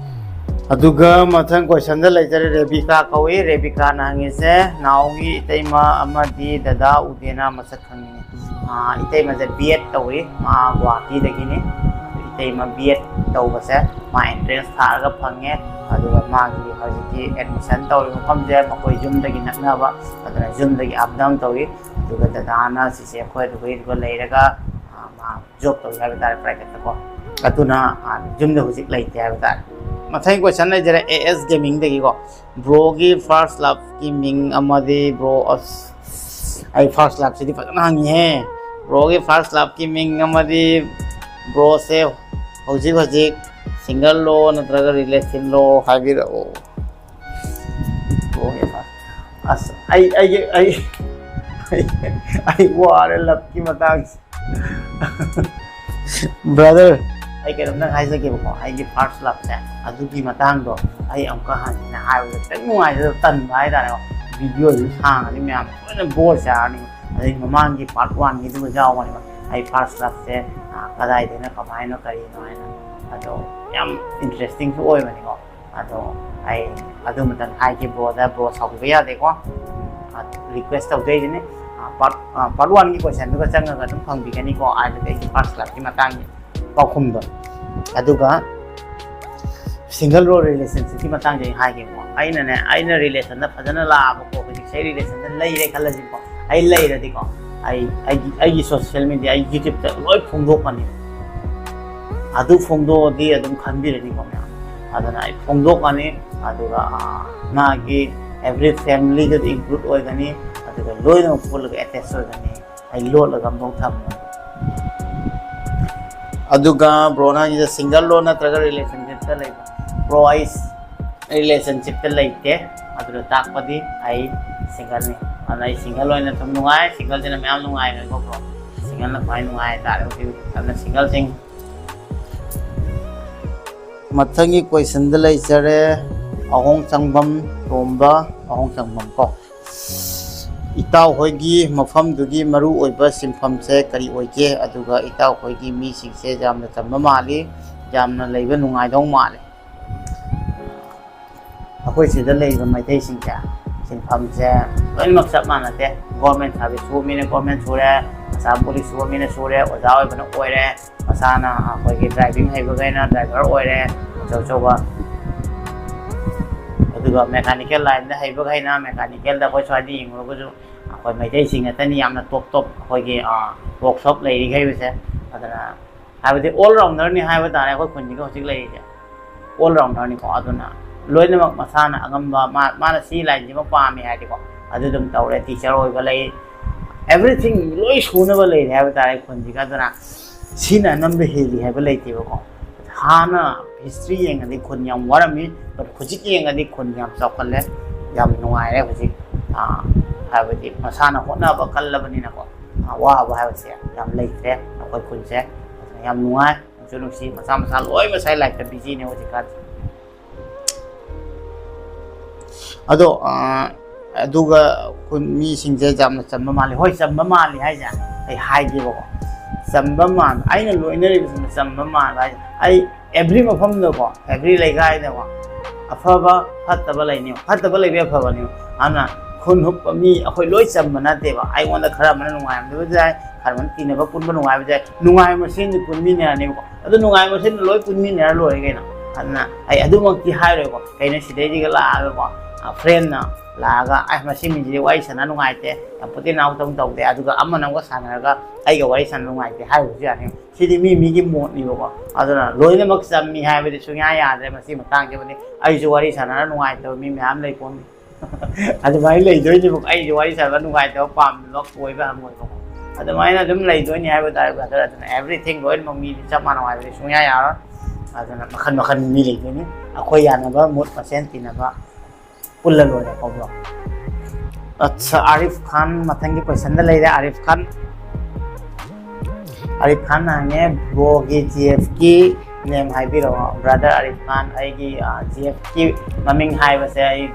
ꯑꯗꯨꯒ ꯃꯊꯪ ꯀꯣꯏꯁꯟꯗ ꯂꯩꯖꯔꯦ ꯔꯦꯕꯤꯀꯥ ꯀꯧꯏ ꯔꯦꯕꯤꯀꯥꯅ ꯍꯪꯉꯤꯁꯦ ꯅꯥꯎꯒꯤ ꯏꯇꯩꯃ ꯑꯃꯗꯤ ꯗꯗꯥ ꯎꯗꯦꯅ ꯃꯁꯛ ꯈꯪꯉꯤꯅꯤ ꯏꯇꯩꯃꯁꯦ B.Ed ꯇꯧꯏ ꯃꯥ ꯒꯨꯋꯥꯍꯥꯇꯤꯗꯒꯤꯅꯤ ꯏꯇꯩꯃ B.Ed ꯇꯧꯕꯁꯦ ꯃꯥ ꯑꯦꯟꯇ꯭ꯔꯦꯟꯁ ꯊꯥꯔꯒ ꯐꯪꯉꯦ ꯑꯗꯨꯒ ꯃꯥꯒꯤ ꯍꯧꯖꯤꯛꯀꯤ ꯑꯦꯗꯃꯤꯁꯟ ꯇꯧꯔꯤꯕ ꯃꯐꯝꯁꯦ ꯃꯈꯣꯏ ꯌꯨꯝꯗꯒꯤ ꯅꯛꯅꯕ ꯑꯗꯨꯅ ꯌꯨꯝꯗꯒꯤ ꯑꯞ ꯗꯥꯎꯟ ꯇꯧꯏ ꯑꯗꯨꯒ ꯗꯗꯥꯅ ꯁꯤꯁꯦ ꯑꯩꯈꯣꯏ ꯑꯗꯨꯒ ꯂꯩꯔꯒ ꯃꯥ ꯖꯣꯕ ꯇꯧꯏ ꯍꯥꯏꯕ ꯇꯥꯔꯦ ꯄ꯭ꯔꯥꯏꯚꯦꯠꯇꯀꯣ ꯑꯗꯨꯅ ꯌꯨꯝꯗ ꯍꯧꯖꯤꯛ ꯂꯩꯇꯦ ꯍꯥꯏꯕ ꯇꯥꯔꯦ ꯃꯊꯪ ꯀꯣꯏꯁꯟ ꯂꯩꯖꯔꯦ AS ꯒꯦꯃꯤꯡꯗꯒꯤꯀꯣ ꯕ꯭ꯔꯣꯒꯤ ꯐꯥꯔꯁ ꯂꯚꯀꯤ ꯃꯤꯡ ꯑꯃꯗꯤ ꯕ꯭ꯔꯣ ꯑꯁ ꯑꯩ ꯐꯥꯔꯁ ꯂꯚꯁꯤꯗꯤ ꯐꯖꯅ ꯍꯪꯉꯤꯍꯦ ꯕ꯭ꯔꯣꯒꯤ ꯐꯥꯔꯁ ꯂꯚꯀꯤ ꯃꯤꯡ ꯑꯃꯗꯤ ꯕ꯭ꯔꯣꯁꯦ ꯍꯧꯖꯤꯛ ꯁꯤꯡꯒꯜ ꯂꯣ ꯅꯠꯇ꯭ꯔꯒ ꯔꯤꯂꯦꯁꯟ ꯂꯣ ꯍꯥꯏꯕꯤꯔꯛꯑꯣ ꯕ꯭ꯔꯣꯒꯤ ꯑꯁ ꯑꯩ ꯋꯥꯔꯦ ꯂꯚꯀꯤ ꯃꯇꯥꯡꯁꯦ ꯕ꯭ꯔꯗꯔ ꯑꯩ ꯀꯩꯅꯣꯝꯇꯪ ꯍꯥꯏꯖꯒꯦꯕꯀꯣ ꯑꯩꯒꯤ ꯐꯥꯔꯁ ꯂꯚꯁꯦ ꯑꯗꯨꯒꯤ ꯃꯇꯥꯡꯗꯣ ꯑꯩ ꯑꯃꯨꯛꯀ ꯍꯟꯅ ꯍꯥꯏꯕꯗ ꯈꯤꯇꯪ ꯅꯨꯡꯉꯥꯏꯖꯗꯕ ꯇꯟꯕ ꯍꯥꯏꯇꯥꯔꯦꯀꯣ ꯚꯤꯗꯤꯑꯣꯁꯨ ꯁꯥꯡꯉꯗꯤ ꯃꯌꯥꯝ ꯂꯣꯏꯅ ꯕꯣꯔ ꯆꯥꯔꯅꯤ ꯑꯗꯩ ꯃꯃꯥꯡꯒꯤ ꯄꯥꯔꯠ 1ꯒꯤꯗꯨꯒ ꯌꯥꯎꯕꯅꯦꯕ ꯑꯩ ꯐꯥꯔꯁ ꯂꯚꯁꯦ ꯀꯗꯥꯏꯗꯩꯅ ꯀꯃꯥꯏꯅ ꯀꯔꯤꯅꯣ ꯍꯥꯏꯅ ꯑꯗꯣ ꯌꯥꯝ ꯏꯟꯇꯔꯦꯁꯇꯤꯡꯁꯨ ꯑꯣꯏꯕꯅꯤꯀꯣ ꯑꯗꯣ ꯑꯩ ꯑꯗꯨ ꯃꯇꯝ ꯍꯥꯏꯒꯦ ꯕ꯭ꯔꯣꯗ ꯕ꯭ꯔꯣ ꯁꯥꯎꯕꯤꯕ ꯌꯥꯗꯦꯀꯣ ꯔꯤꯀ꯭ꯋꯦꯁ ꯇꯧꯖꯩꯁꯤꯅꯦ ꯄꯥꯔꯠ 1ꯒꯤ ꯀꯣꯏꯁꯟꯗꯨꯒ ꯆꯪꯉꯒ ꯑꯗꯨꯝ ꯐꯪꯕꯤꯒꯅꯤꯀꯣ ꯑꯗꯨꯗꯤ ꯑꯩꯒꯤ ꯐꯥꯔꯁ ꯂꯚꯀꯤ ꯃꯇꯥꯡꯒꯤ ꯄꯥꯎꯈꯨꯝꯗꯣ ꯑꯗꯨꯒ ꯁꯤꯡꯒꯜ ꯔꯣ ꯔꯤꯂꯦꯁꯟꯁꯤꯞꯀꯤ ꯃꯇꯥꯡꯁꯦ ꯑꯩ ꯍꯥꯏꯒꯦꯀꯣ ꯑꯩꯅ ꯔꯤꯂꯦꯁꯟꯗ ꯐꯖꯅ ꯂꯥꯛꯑꯕꯀꯣ ꯍꯧꯖꯤꯛꯁꯦ ꯑꯩ ꯔꯤꯂꯦꯁꯟꯗ ꯂꯩꯔꯦ ꯈꯜꯂꯁꯤꯀꯣ ꯑꯩ ꯂꯩꯔꯗꯤꯀꯣ ꯑꯩꯒꯤ ꯁꯣꯁꯤꯌꯦꯜ ꯃꯤꯗꯤꯌꯥ ꯑꯩ ꯌꯨꯇ꯭ꯌꯨꯕꯇ ꯂꯣꯏ ꯐꯣꯡꯗꯣꯛꯀꯅꯤ ꯑꯗꯨ ꯐꯣꯡꯗꯣꯛꯑꯗꯤ ꯑꯗꯨꯝ ꯈꯟꯕꯤꯔꯅꯤꯀꯣ ꯃꯌꯥꯝ ꯑꯗꯨꯅ ꯑꯩ ꯐꯣꯡꯗꯣꯛꯀꯅꯤ ꯑꯗꯨꯒ ꯃꯥꯒꯤ ꯑꯦꯚ꯭ꯔꯤ ꯐꯦꯃꯤꯂꯤꯒꯗ ꯏꯟꯀ꯭ꯂꯨꯗ ꯑꯣꯏꯒꯅꯤ ꯑꯗꯨꯒ ꯂꯣꯏꯅꯃꯛ ꯄꯨꯜꯂꯒ ꯑꯦꯇꯦꯆ ꯑꯣꯏꯒꯅꯤ ꯑꯩ ꯂꯣꯠꯂꯒ ꯑꯃꯐꯥꯎ ꯊꯝꯃꯣꯏ ꯑꯗꯨꯒ ꯕ꯭ꯔꯣꯅ ꯍꯥꯏꯁꯦ ꯁꯤꯡꯒꯜ ꯂꯣ ꯅꯠꯇ꯭ꯔꯒ ꯔꯤꯂꯦꯁꯟꯁꯤꯞꯇ ꯂꯩꯕ ꯕ꯭ꯔꯣ ꯑꯩ ꯔꯤꯂꯦꯁꯟꯁꯤꯞꯇ ꯂꯩꯇꯦ ꯑꯗꯨꯅ ꯇꯥꯛꯄꯗꯤ ꯑꯩ ꯁꯤꯡꯒꯜꯅꯤ ꯑꯗꯨꯅ ꯑꯩ ꯁꯤꯡꯒꯜ ꯑꯣꯏꯅ ꯁꯨꯝ ꯅꯨꯡꯉꯥꯏ ꯁꯤꯡꯒꯜꯁꯤꯅ ꯃꯌꯥꯝ ꯅꯨꯡꯉꯥꯏꯕꯀꯣ ꯕ꯭ꯔꯣ ꯁꯤꯡꯒꯜꯅ ꯈ꯭ꯋꯥꯏ ꯅꯨꯡꯉꯥꯏ ꯍꯥꯏꯇꯥꯔꯦ ꯍꯧꯖꯤꯛ ꯑꯗꯨꯅ ꯁꯤꯡꯒꯜꯁꯤꯡ ꯃꯊꯪꯒꯤ ꯀꯣꯏꯁꯟꯗ ꯂꯩꯖꯔꯦ ꯑꯍꯣꯡ ꯆꯪꯐꯝ ꯇꯣꯝꯕ ꯑꯍꯣꯡ ꯆꯪꯐꯝ ꯀꯣ ꯏꯇꯥꯎ ꯍꯣꯏꯒꯤ ꯃꯐꯝꯗꯨꯒꯤ ꯃꯔꯨ ꯑꯣꯏꯕ ꯁꯤꯟꯐꯝꯁꯦ ꯀꯔꯤ ꯑꯣꯏꯒꯦ ꯑꯗꯨꯒ ꯏꯇꯥꯎ ꯍꯣꯏꯒꯤ ꯃꯤꯁꯤꯡꯁꯦ ꯌꯥꯝꯅ ꯆꯝꯕ ꯃꯥꯜꯂꯤ ꯌꯥꯝꯅ ꯂꯩꯕ ꯅꯨꯡꯉꯥꯏꯗꯧ ꯃꯥꯜꯂꯤ ꯑꯩꯈꯣꯏ ꯁꯤꯗ ꯂꯩꯔꯤꯕ ꯃꯩꯇꯩꯁꯤꯡꯁꯦ ꯁꯤꯟꯐꯝꯁꯦ ꯂꯣꯏꯅꯃꯛ ꯆꯞ ꯃꯥꯟꯅꯗꯦ ꯒꯣꯔꯃꯦꯟ ꯁꯥꯔꯚꯤꯁ ꯁꯨꯕ ꯃꯤꯅ ꯒꯣꯔꯃꯦꯟ ꯁꯨꯔꯦ ꯃꯁꯥ ꯄꯨꯂꯤꯁ ꯁꯨꯕ ꯃꯤꯅ ꯁꯨꯔꯦ ꯑꯣꯖꯥ ꯑꯣꯏꯕꯅ ꯑꯣꯏꯔꯦ ꯃꯁꯥꯅ ꯑꯩꯈꯣꯏꯒꯤ ꯗ꯭ꯔꯥꯏꯚꯤꯡ ꯍꯩꯕꯈꯩꯅ ꯗ꯭ꯔꯥꯏꯚꯔ ꯑꯣꯏꯔꯦ ꯑꯆꯧꯕ ꯑꯗꯨꯒ ꯃꯦꯀꯥꯅꯤꯀꯦꯜ ꯂꯥꯏꯟꯗ ꯍꯩꯕꯈꯩꯅ ꯃꯦꯀꯥꯅꯤꯀꯦꯜꯗ ꯑꯩꯈꯣꯏ ꯁ꯭ꯋꯥꯏꯗ ꯌꯦꯡꯂꯨꯔꯒꯁꯨ ꯑꯩꯈꯣꯏ ꯃꯩꯇꯩꯁꯤꯡ ꯉꯥꯛꯇꯅꯤ ꯌꯥꯝꯅ ꯇꯣꯞ ꯑꯩꯈꯣꯏꯒꯤ ꯋꯥꯔꯛꯁꯣꯞ ꯂꯩꯔꯤꯈꯩꯕꯁꯦ ꯑꯗꯨꯅ ꯍꯥꯏꯕꯗꯤ ꯑꯣꯜ ꯔꯥꯎꯟꯗꯔꯅꯤ ꯍꯥꯏꯕ ꯇꯥꯔꯦ ꯑꯩꯈꯣꯏ ꯈꯨꯟꯁꯤꯒ ꯍꯧꯖꯤꯛ ꯂꯩꯔꯤꯁꯦ ꯑꯣꯜ ꯔꯥꯎꯟꯗꯔꯅꯤꯀꯣ ꯑꯗꯨꯅ ꯂꯣꯏꯅꯃꯛ ꯃꯁꯥꯅ ꯑꯉꯝꯕ ꯃꯥꯅ ꯁꯤ ꯂꯥꯏꯟꯁꯤꯃ ꯄꯥꯝꯃꯤ ꯍꯥꯏꯗꯤꯀꯣ ꯑꯗꯨ ꯑꯗꯨꯝ ꯇꯧꯔꯦ ꯇꯤꯆꯔ ꯑꯣꯏꯕ ꯂꯩ ꯑꯦꯚ꯭ꯔꯤꯊꯤꯡ ꯂꯣꯏ ꯁꯨꯅꯕ ꯂꯩꯔꯦ ꯍꯥꯏꯕ ꯇꯥꯔꯦ ꯈꯨꯟꯁꯤꯒ ꯑꯗꯨꯅ ꯁꯤꯅ ꯑꯅꯝꯕ ꯍꯦꯜꯂꯤ ꯍꯥꯏꯕ ꯂꯩꯇꯦꯕꯀꯣ ꯍꯥꯟꯅ ꯍꯤꯁꯇ꯭ꯔꯤ ꯌꯦꯡꯉꯗꯤ ꯈꯨꯟ ꯌꯥꯝ ꯋꯥꯔꯝꯃꯤ ꯍꯧꯖꯤꯛ ꯌꯦꯡꯉꯗꯤ ꯈꯨꯟ ꯌꯥꯝ ꯆꯥꯎꯈꯠꯂꯦ ꯌꯥꯝ ꯅꯨꯡꯉꯥꯏꯔꯦ ꯍꯧꯖꯤꯛ ꯍꯥꯏꯕꯗꯤ ꯃꯁꯥꯅ ꯍꯣꯠꯅꯕ ꯀꯜꯂꯕꯅꯤꯅꯀꯣ ꯋꯥꯕ ꯍꯥꯏꯕꯁꯦ ꯌꯥꯝ ꯂꯩꯇ꯭ꯔꯦ ꯑꯩꯈꯣꯏ ꯈꯨꯟꯁꯦ ꯑꯗꯨꯅ ꯌꯥꯝ ꯅꯨꯡꯉꯥꯏ ꯅꯨꯡꯁꯨ ꯅꯨꯡꯁꯤ ꯃꯁꯥ ꯂꯣꯏ ꯃꯁꯥ ꯂꯥꯏꯔꯤꯛꯇ ꯕꯤꯖꯤꯅꯦ ꯍꯧꯖꯤꯛꯀꯥꯟꯁꯦ ꯑꯗꯣ ꯑꯗꯨꯒ ꯑꯩꯈꯣꯏ ꯃꯤꯁꯤꯡꯁꯦ ꯌꯥꯝꯅ ꯆꯝꯕ ꯃꯥꯜꯂꯤ ꯍꯣꯏ ꯆꯝꯕ ꯃꯥꯜꯂꯤ ꯍꯥꯏꯁꯦ ꯑꯩ ꯍꯥꯏꯒꯦꯕꯀꯣ ꯆꯝꯕ ꯃꯥꯟꯕ ꯑꯩꯅ ꯂꯣꯏꯅꯔꯤꯕꯁꯤꯡꯅ ꯆꯝꯕ ꯃꯥꯟꯕ ꯍꯥꯏꯁꯦ ꯑꯩ ꯑꯦꯚ꯭ꯔꯤ ꯃꯐꯝꯗꯀꯣ ꯑꯦꯚ꯭ꯔꯤ ꯂꯩꯀꯥꯏꯗꯀꯣ ꯑꯐꯕ ꯐꯠꯇꯕ ꯂꯩꯅꯤ ꯐꯠꯇꯕ ꯂꯩꯕ ꯑꯐꯕꯅꯤ ꯑꯗꯨꯅ khôn hụp mi khôi lối chầm mà nát tệ ai ngon là khá mà nó ngoài đối với khá mà tin là có phun mà ngoài mà xin được phun mi này này có ngoài mà xin lối phun mi này lối cái nào anh na ai adu mang ki hai rồi có cái này sẽ đi cái là rồi có friend na là cái ai mà xin mình chỉ quay sản nó ngoài thế bữa tiên nào tông tông thế adu cái âm mà nó có sản là cái ai cái quay sản nó ngoài thế hai rồi chứ anh khi đi mi cái một đi có adu là lối nó mắc chầm mi hai bây giờ suy nghĩ à rồi mà xin mà tăng cho mình ai cho quay sản nó ngoài thôi mi ham lấy con adu mấy lấy rồi chứ ai cho quay sản nó ngoài thôi pam nó quay về ham ngồi không adu mấy là đúng lấy rồi nhai bây giờ là everything rồi mà mi chăm mà ngoài bây giờ suy nghĩ à đó makan milik ini aku yang apa mood pasien tina apa pulla lo deh kau bilang. Arif Khan matanggi question dah lagi Arif Khan hanya bogi GFK name hai biro brother Arif Khan aigi GFK maming hai bahasa ai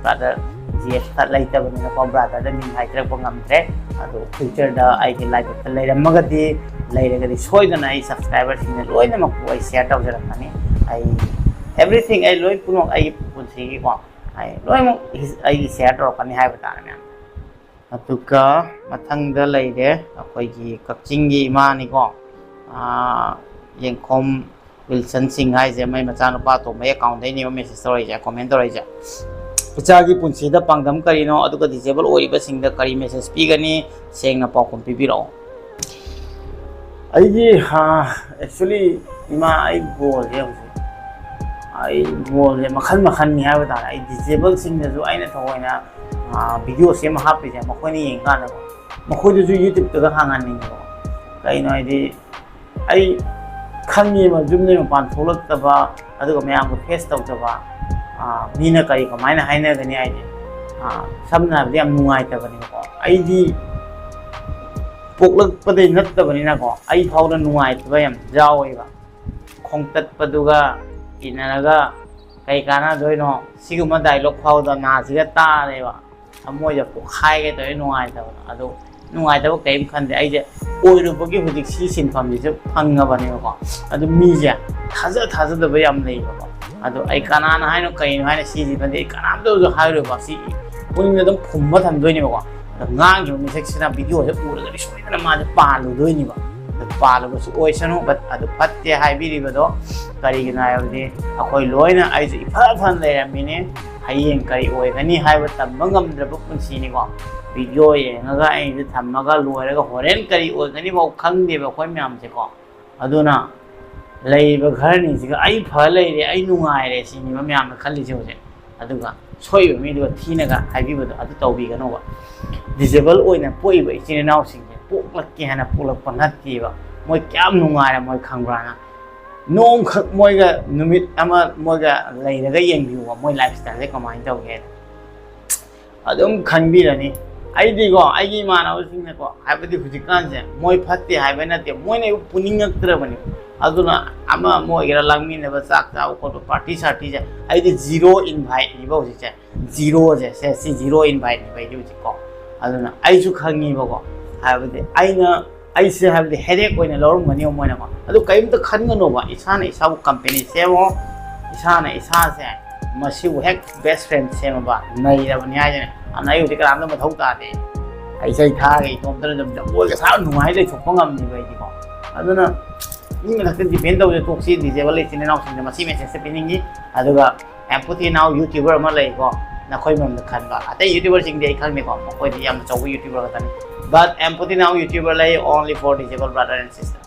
brother GF tak lagi tak benar kau brother dah ming hai terus pengam terus aduh future dah aigi live terlai dah magadi lain soy dan ai subscriber sini loy na maku ai share tau jarak kani ai everything ai loy punok ai pun sigi ko ai loy mo ai share tau kani hai bata na atuka mathang da lai de akoi gi kakching gi ma ni ko yengkhom Wilson Singh hai je mai macha no pa to mai account dai ni message story ja comment story ja picha gi punsi da pangdam kari no aduka disable oi ba sing da kari message pi gani seng na pa kom pi bi ro I actually इमा आई बोल है मखन नि है बता आई disable सिंग जो आइना थोइना video same हापि जे मखोनि येंगा न मखोइ जो YouTube तक हांगान नि को कइनो आइदि आई खंगी म जुमने म पान थोलक तबा अदुग मयाम को फेस तौ तबा मीना कई कमाइना हाइना गनि आइदि सबना बदि हम नुंगाइ तबनि को आइदि पोकलक पदे नत्तबनि ना को आई फाउना नुंगाइ तबा यम जावइबा खोंगतत पदुगा इनरगा कई काना दोइनो सिगुमा डायलॉग फाउदा नासिगा तारेबा अमोय जब खाइ के तो नुंगाइ तबा अदो नुंगाइ तबा कइम खंदे आई जे ओइरुबगी हुजिक सी सिनफम दिसे फंगबनि को अदो मीजे थाजा दबा यम लेबा को अदो आई कानाना हाइनो कइनो हाइना सीजी बंदे कानाम दो जो हाइरोबा सी पुनिमे दम फुम्मा थमदोइने को ngang yung music sina video sa pura gani soy na naman palo doy ni ba palo ba so oy sano but ado patte hai bi ba do kari gina ay di akoy loy na ay so ipa fan le mine hayeng kari oy gani hai ba tambangam drab pun sini ko video ye ngaga ay di thammaga loy ga horen kari oy gani ba khang de ba koy myam se ko aduna lei ba ghar ni siga ai pha lei re ai nungai re sini ba myam na khalli se je aduga soy ba mi do thina ga hai bi ba do adu tawbi ga no ba disable oina poi ba ichine naw sing je poklak ki hana polak panat ki ba moi kyam nungai ra moi khangra na nom khak moi ga numit ama moi ga lai da ga yeng bi wa moi lifestyle se kamai taw ge adum khan bi ra ni ai di go ai gi ma na sing ne ko hai ba di hujikan je moi phatte hai ba na te moi ne puning ngak tra bani aduna ama moi ga langmi ne ba sak ta ko party sarty je ai di zero invite ni ba je zero je se si zero invite ni ba ju ji ko aduna ai su khangi ba ko habde aina ai se habde headache oina lorum mani moina ko adu kaim ta khan no ba isana isabu company se mo isana isa se masiu hek best friend se ma ba nai da bani ya ne anai u ti karam da ma thau ta de ai sai tha ge tom ta dum da oi ga sa nu mai le chok ngam ni ba ji ko aduna ni me lakin depend da to si disable le tin na sin da masi message se piningi aduga empathy now youtuber ma le ko na khoi mom da khan ba ate youtuber sing de khang ne ko koi di yam chaw youtuber ka tan but empathy now youtuber lai only for disabled brother and sister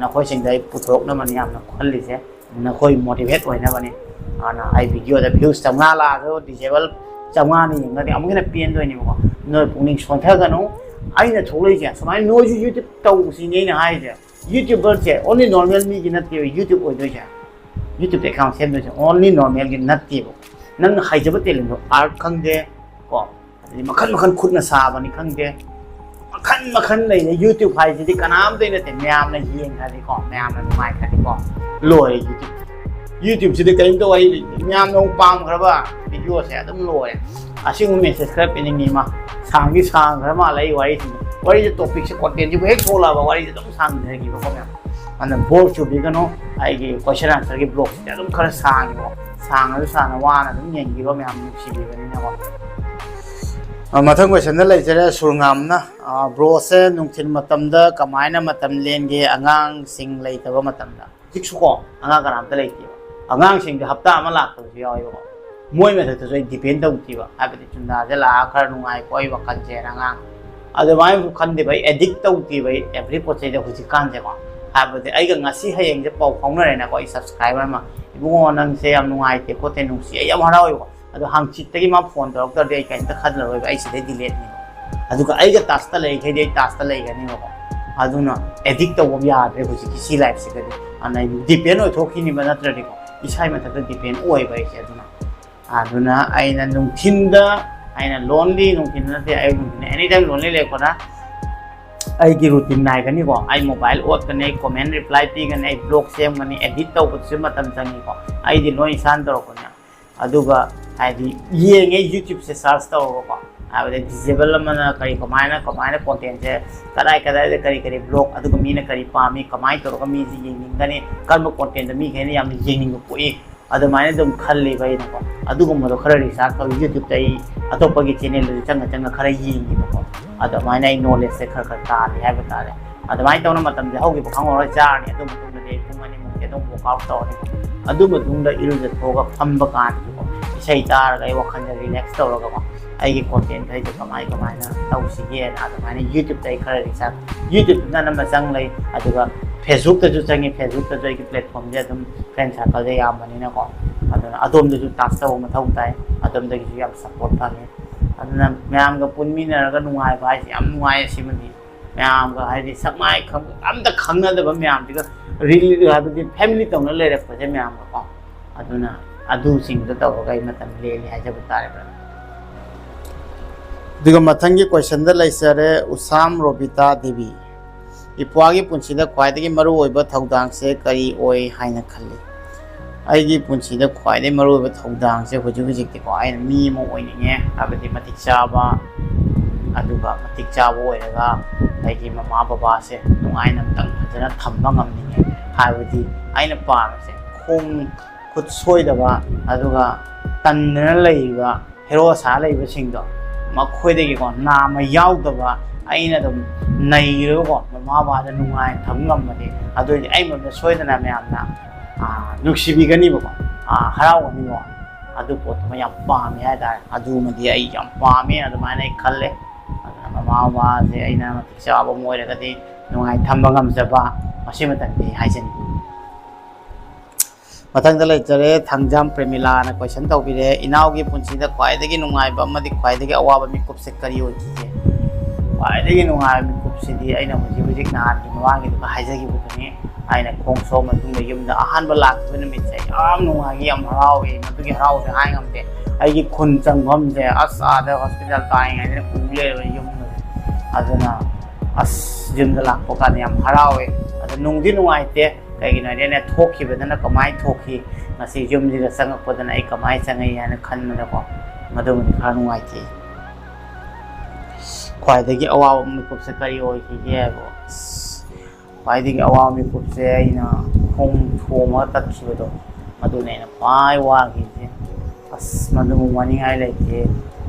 na khoi sing dai putrok na man yam na khalli se na khoi motivate oi na bani ana ai video da views tamna la so disabled chamga ni nga de amgena pien doi ni ko no puning son tha ga no ai na tholai je samai no youtube taw si nei na hai je youtuber je only normal me gi na te youtube oi doi je YouTube account sem doi je only normal gi na te nang haijaba telin do art khangde ko ni makhan khut na sa bani khangde makhan lai ne YouTube hai ji kanam de na te myam na yeng ha di ko myam na mai kha di ko loi YouTube ji de kaim to ai myam no pam khra ba video se adum loi asing message khra pe ni ma sang gi sang khra ma lai wari je topic se content ji hek thola ba wari je dum sang de gi ko myam ana bore chu bi ga no ai gi question answer gi blog se adum khra sang go sang na wana dum yen gi ba myam si bi ni na ko मथंग question लेजरे सुरंगामना ब्रोसे नुंथिन मतमदा कमायना मतम लेंगे अगांग सिंग लेतब मतमदा जिक्सुको अगा करामता लेति अगांग सिंग हप्ता अमा लाखबसु यावो मोय मेथड तो डिपेंड तौतिबा हाबदि चुंदा जे ला खर नुंगाय कोय वखन जे अगांग अदमाय खंदे भाई एडिक्ट तौति भाई एवरी पोचे जे हुजि कान जे को हाबदि आइगा ngasi hayeng je pau फाउनरेना को सब्सक्राइबर मा इबुंगो नंग से याम नुंगायते कोते नुंसि याम हरावो अदो हांगचितगी मा फोन तौरक्तदे आई काइंता खदलरोय आई सिदे डिलीट नि अदुगा आइगा टास्क लै खैदे टास्क लै गनि को अदुना एडिक्ट तौब यादरे हुजि किसी लाइफ से गदि अना डिपेंड ओय थोखिनि बा नत्रदि को इसाई मथक डिपेंड ओय बाय से अदुना आइना नुंथिनदा आइना लोनली नुंथिन नते आई नुंथिन एनी टाइम लोनली लेकोना आई की रूटीन नाय गनि को आई मोबाइल ओत कने कमेंट रिप्लाई पी गने आई ब्लॉग सेम गने एडिट तौब से मतम संगी को आई दि लोन सान तरो को अदुगा हाइदि येंगे यूट्यूब से सर्च तौर को हाबदे डिसेबल मना करी कमायना कंटेंट से कदाय कदाय करी करी ब्लॉग अदुगा मीना करी पामी कमाय तौर मी जी येंगनी कर्म कंटेंट मी खेने याम येंगिंग पोई अदमायना दम खल्ली बाइना को अदुगा मदो खरा रिसर्च तौ यूट्यूब तई अतोपगी चैनल चंग चंग खरा येंगी को अदमायना नॉलेज से खर खर ताले है बताले अदमाय तौना मतम जे होगी खंगो चारनी अदु मतुंग दे पुंगनी मुके दम वर्कआउट तौरनी अदु मतुंग दा इरुज थोगा फंब कान इसाई तारगा आई वखन रिलैक्स तौरगा को आई कंटेंट है जो कमाई कमायना तौसिगे ना अदमायना यूट्यूब तई खरा रिसर्च यूट्यूब ना नंबर चंग लै अदुगा फेसबुक तजु चंगे फेसबुक तजु आई प्लेटफॉर्म जे अदम फ्रेंड सर्कल जे यामबनिना को अदुना अदोम दजु टास्क तौ मथौ ताई अदम दगी याम सपोर्ट फाले अदुना म्याम गा पुनमिनरगा नुंगाय बाय याम नुंगाय सिमनि म्याम गा हाइदि सकमाय खम अमदा खंगनदब म्याम दिगा रिली हाबदि फैमिली तौना लेरक पजे म्याम को अदुना अदु सिंग द तौरगा मतम लेली हाइजब तारेबा दिगा मथंगी क्वेश्चन द लैसरे उसाम रोबिता देवी इपुआगी पुंसिदा ख्वाइदगी मरु ओइबा थौदांग से करी ओइ हाइना खल्ली आइगी पुंसिदा ख्वाइदगी मरु ओइबा थौदांग से हुजु हुजिकति को आइ मी मो ओइनिगे हाबदि मतिक चाबा अदुगा मतिक चाबो ओइरगा आइगी ममा बाबा से नुंगाइना तंग फजना थम्बा ngamनिगे हाबदि आइना पामसे खोंग खुद सोइदबा अदुगा तन्नना लैबा हेरो सा लैबा सिंगदो मखोइदगी को नाम याउदबा आइना दम नैरो को ममा बादा नुंगाइ थमगमदे अदुदि आइ मम सोइदना म्यामना नुक्सिबिगनि बको हरावनि बो अदु पोत म याम पामे हादा अदु मदि आइ याम पामे अदमाने खल्ले ममा बा से आइना मतिक चाबो मोइरगदि नुंगाइ थमबगमजबा मसिमतंदि हाइजनि मथंग लेजरे थंगजाम प्रेमिला ना क्वेश्चन तौबिरे इनाउगी पुंसीदा ख्वाइदगी नुंगाइबा अमदि ख्वाइदगी अवाबा मिकुप से करी ओइजे ख्वाइदगी नुंगाइ मिकुप सिदि आइना हुजि हुजिक नानगी मवांगी दुका हाइजगी बुतनी आइना खोंसो मतुंग युमदा अहानबा लाखबा नमित से याम नुंगागी याम हरावे मतुगी हरावे हाय ngamde आइगी खुन चंगभम से अस आदा हॉस्पिटल ताई आइना कुले युमदा अदना अस युमदा लाखपो का याम हरावे अद नुंगदि नुंगाइते कहीं थोखीबदना कमाई थोखी मसी युमजिदा चंगपदना आई कमाई चंगई हाना खनमदको मदुमदि खरा नुंगाइते ख्वाइदगी अवाब मिकुपसे करी ओइखिगे हाइबो ख्वाइदगी अवाब मिकुपसे आइना खोंग थोमा तत्खिबदो मदुनेना ख्वाइ वागिजे अस मदुमु वानिंगाइ लैते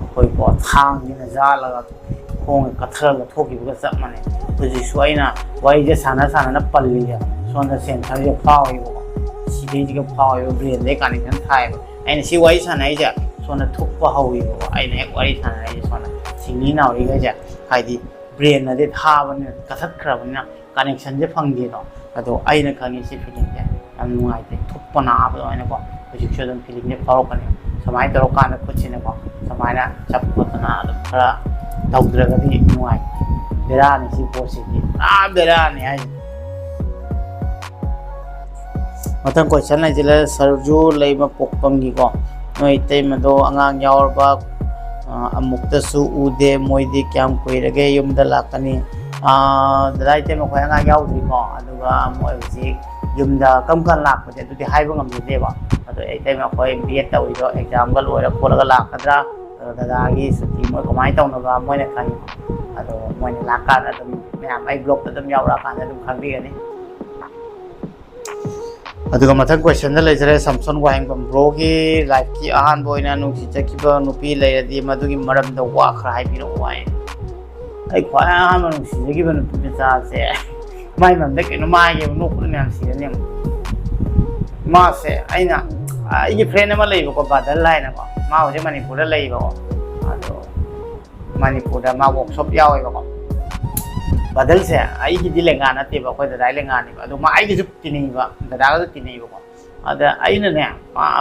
अखोइ को थांगिना जालगा खोंग कथरगा थोखिबगा चप माने हुजिसु आइना वाइजे साना साना पल्लिया सोना सेंटर जो फावो सीधे जो फावो ब्रेन दे कनेक्शन थाइबो आइना सी वाइ सानाइजा सोना थुप्पा हौइबो आइना एक वाइ सानाइजा सोना सिंगि नाउरिगाजा हाइदि ब्रेन नदे थाबने कथखरबना कनेक्शन जे फंगदिनो अदो आइना खंगी सी फीलिंग जे याम नुंगाइते थुप्पा नाबो आइना को हुजिक सदन फीलिंग ने फावकने समाय तरो कान खुचिने को समायना चपकोतना अदो खरा तौद्रगदि नुंगाइ बेरानि सी पोसिदि बेरानि हाइ मथंग क्वेश्चन लाइजिले सरजू लेबा पोकपंगी को नोइ तैमदो अंगांग यावरबा अमुक्तसु उदे मोइदि क्याम कुइरगे युमदा लाकनी ददाइ तैम खोय अंगांग यावदि को अदुगा मोइ हुजि युमदा कमकन लाकपदे दुदि हाइबा ngamदेबा अदो ए तैम खोय बीएड तौइदो एग्जाम गा लोइरा खोलगा लाकद्रा दादागी सुति मोइ कमाइ तौनबा मोइना खनि अदो मोइना लाकान अदुम म्याम आई ब्लॉग तदम यावरा कान अदुम खंबिगनि ꯑꯗꯨꯒ ꯃꯊꯪ ꯀ꯭ꯋꯦꯁꯟꯗ ꯂꯩꯖꯔꯦ ꯁꯝꯁꯣꯟ ꯋꯥꯍꯦꯡꯕꯝ ꯕ꯭ꯔꯣꯒꯤ ꯂꯥꯏꯐꯀꯤ ꯑꯍꯥꯟꯕ ꯑꯣꯏꯅ ꯅꯨꯡꯁꯤꯖꯈꯤꯕ ꯅꯨꯄꯤ ꯂꯩꯔꯗꯤ ꯃꯗꯨꯒꯤ ꯃꯔꯝꯗ ꯋꯥ ꯈꯔ ꯍꯥꯏꯕꯤꯔꯛꯎ ꯍꯥꯏ ꯑꯩ ꯈ꯭ꯋꯥꯏ ꯑꯍꯥꯟꯕ ꯅꯨꯡꯁꯤꯖꯈꯤꯕ ꯅꯨꯄꯤ ꯃꯆꯥꯁꯦ ꯃꯥꯏ ꯃꯔꯝꯗ ꯀꯩꯅꯣꯝ ꯍꯥꯏꯒꯦꯕ ꯅꯣꯛꯄꯗ ꯃꯌꯥꯝ ꯁꯤꯔꯅꯤ ꯑꯃꯨꯛ ꯃꯥꯁꯦ ꯑꯩꯅ ꯑꯩꯒꯤ ꯐ꯭ꯔꯦꯟ ꯑꯃ ꯂꯩꯕꯀꯣ ꯕꯥꯗꯜ ꯍꯥꯏꯅꯀꯣ ꯃꯥ ꯍꯧꯖꯤꯛ ꯃꯅꯤꯄꯨꯔꯗ ꯂꯩꯕꯀꯣ ꯑꯗꯣ ꯃꯅꯤꯄꯨꯔꯗ ꯃꯥ ꯋꯥꯛꯁꯣꯞ ꯌꯥꯎꯋꯦꯕꯀꯣ ꯕꯥꯗꯜꯁꯦ ꯑꯩꯒꯤꯗꯤ ꯂꯦꯡꯒꯥ ꯅꯠꯇꯦꯕ ꯑꯩꯈꯣꯏ ꯗꯗꯥꯒꯤ ꯂꯦꯡꯒꯥꯅꯦꯕ ꯑꯗꯣ ꯃꯥ ꯑꯩꯒꯤꯁꯨ ꯇꯤꯟꯅꯩꯕ ꯗꯗꯥꯒꯁꯨ ꯇꯤꯟꯅꯩꯕꯀꯣ ꯑꯗ ꯑꯩꯅꯅꯦ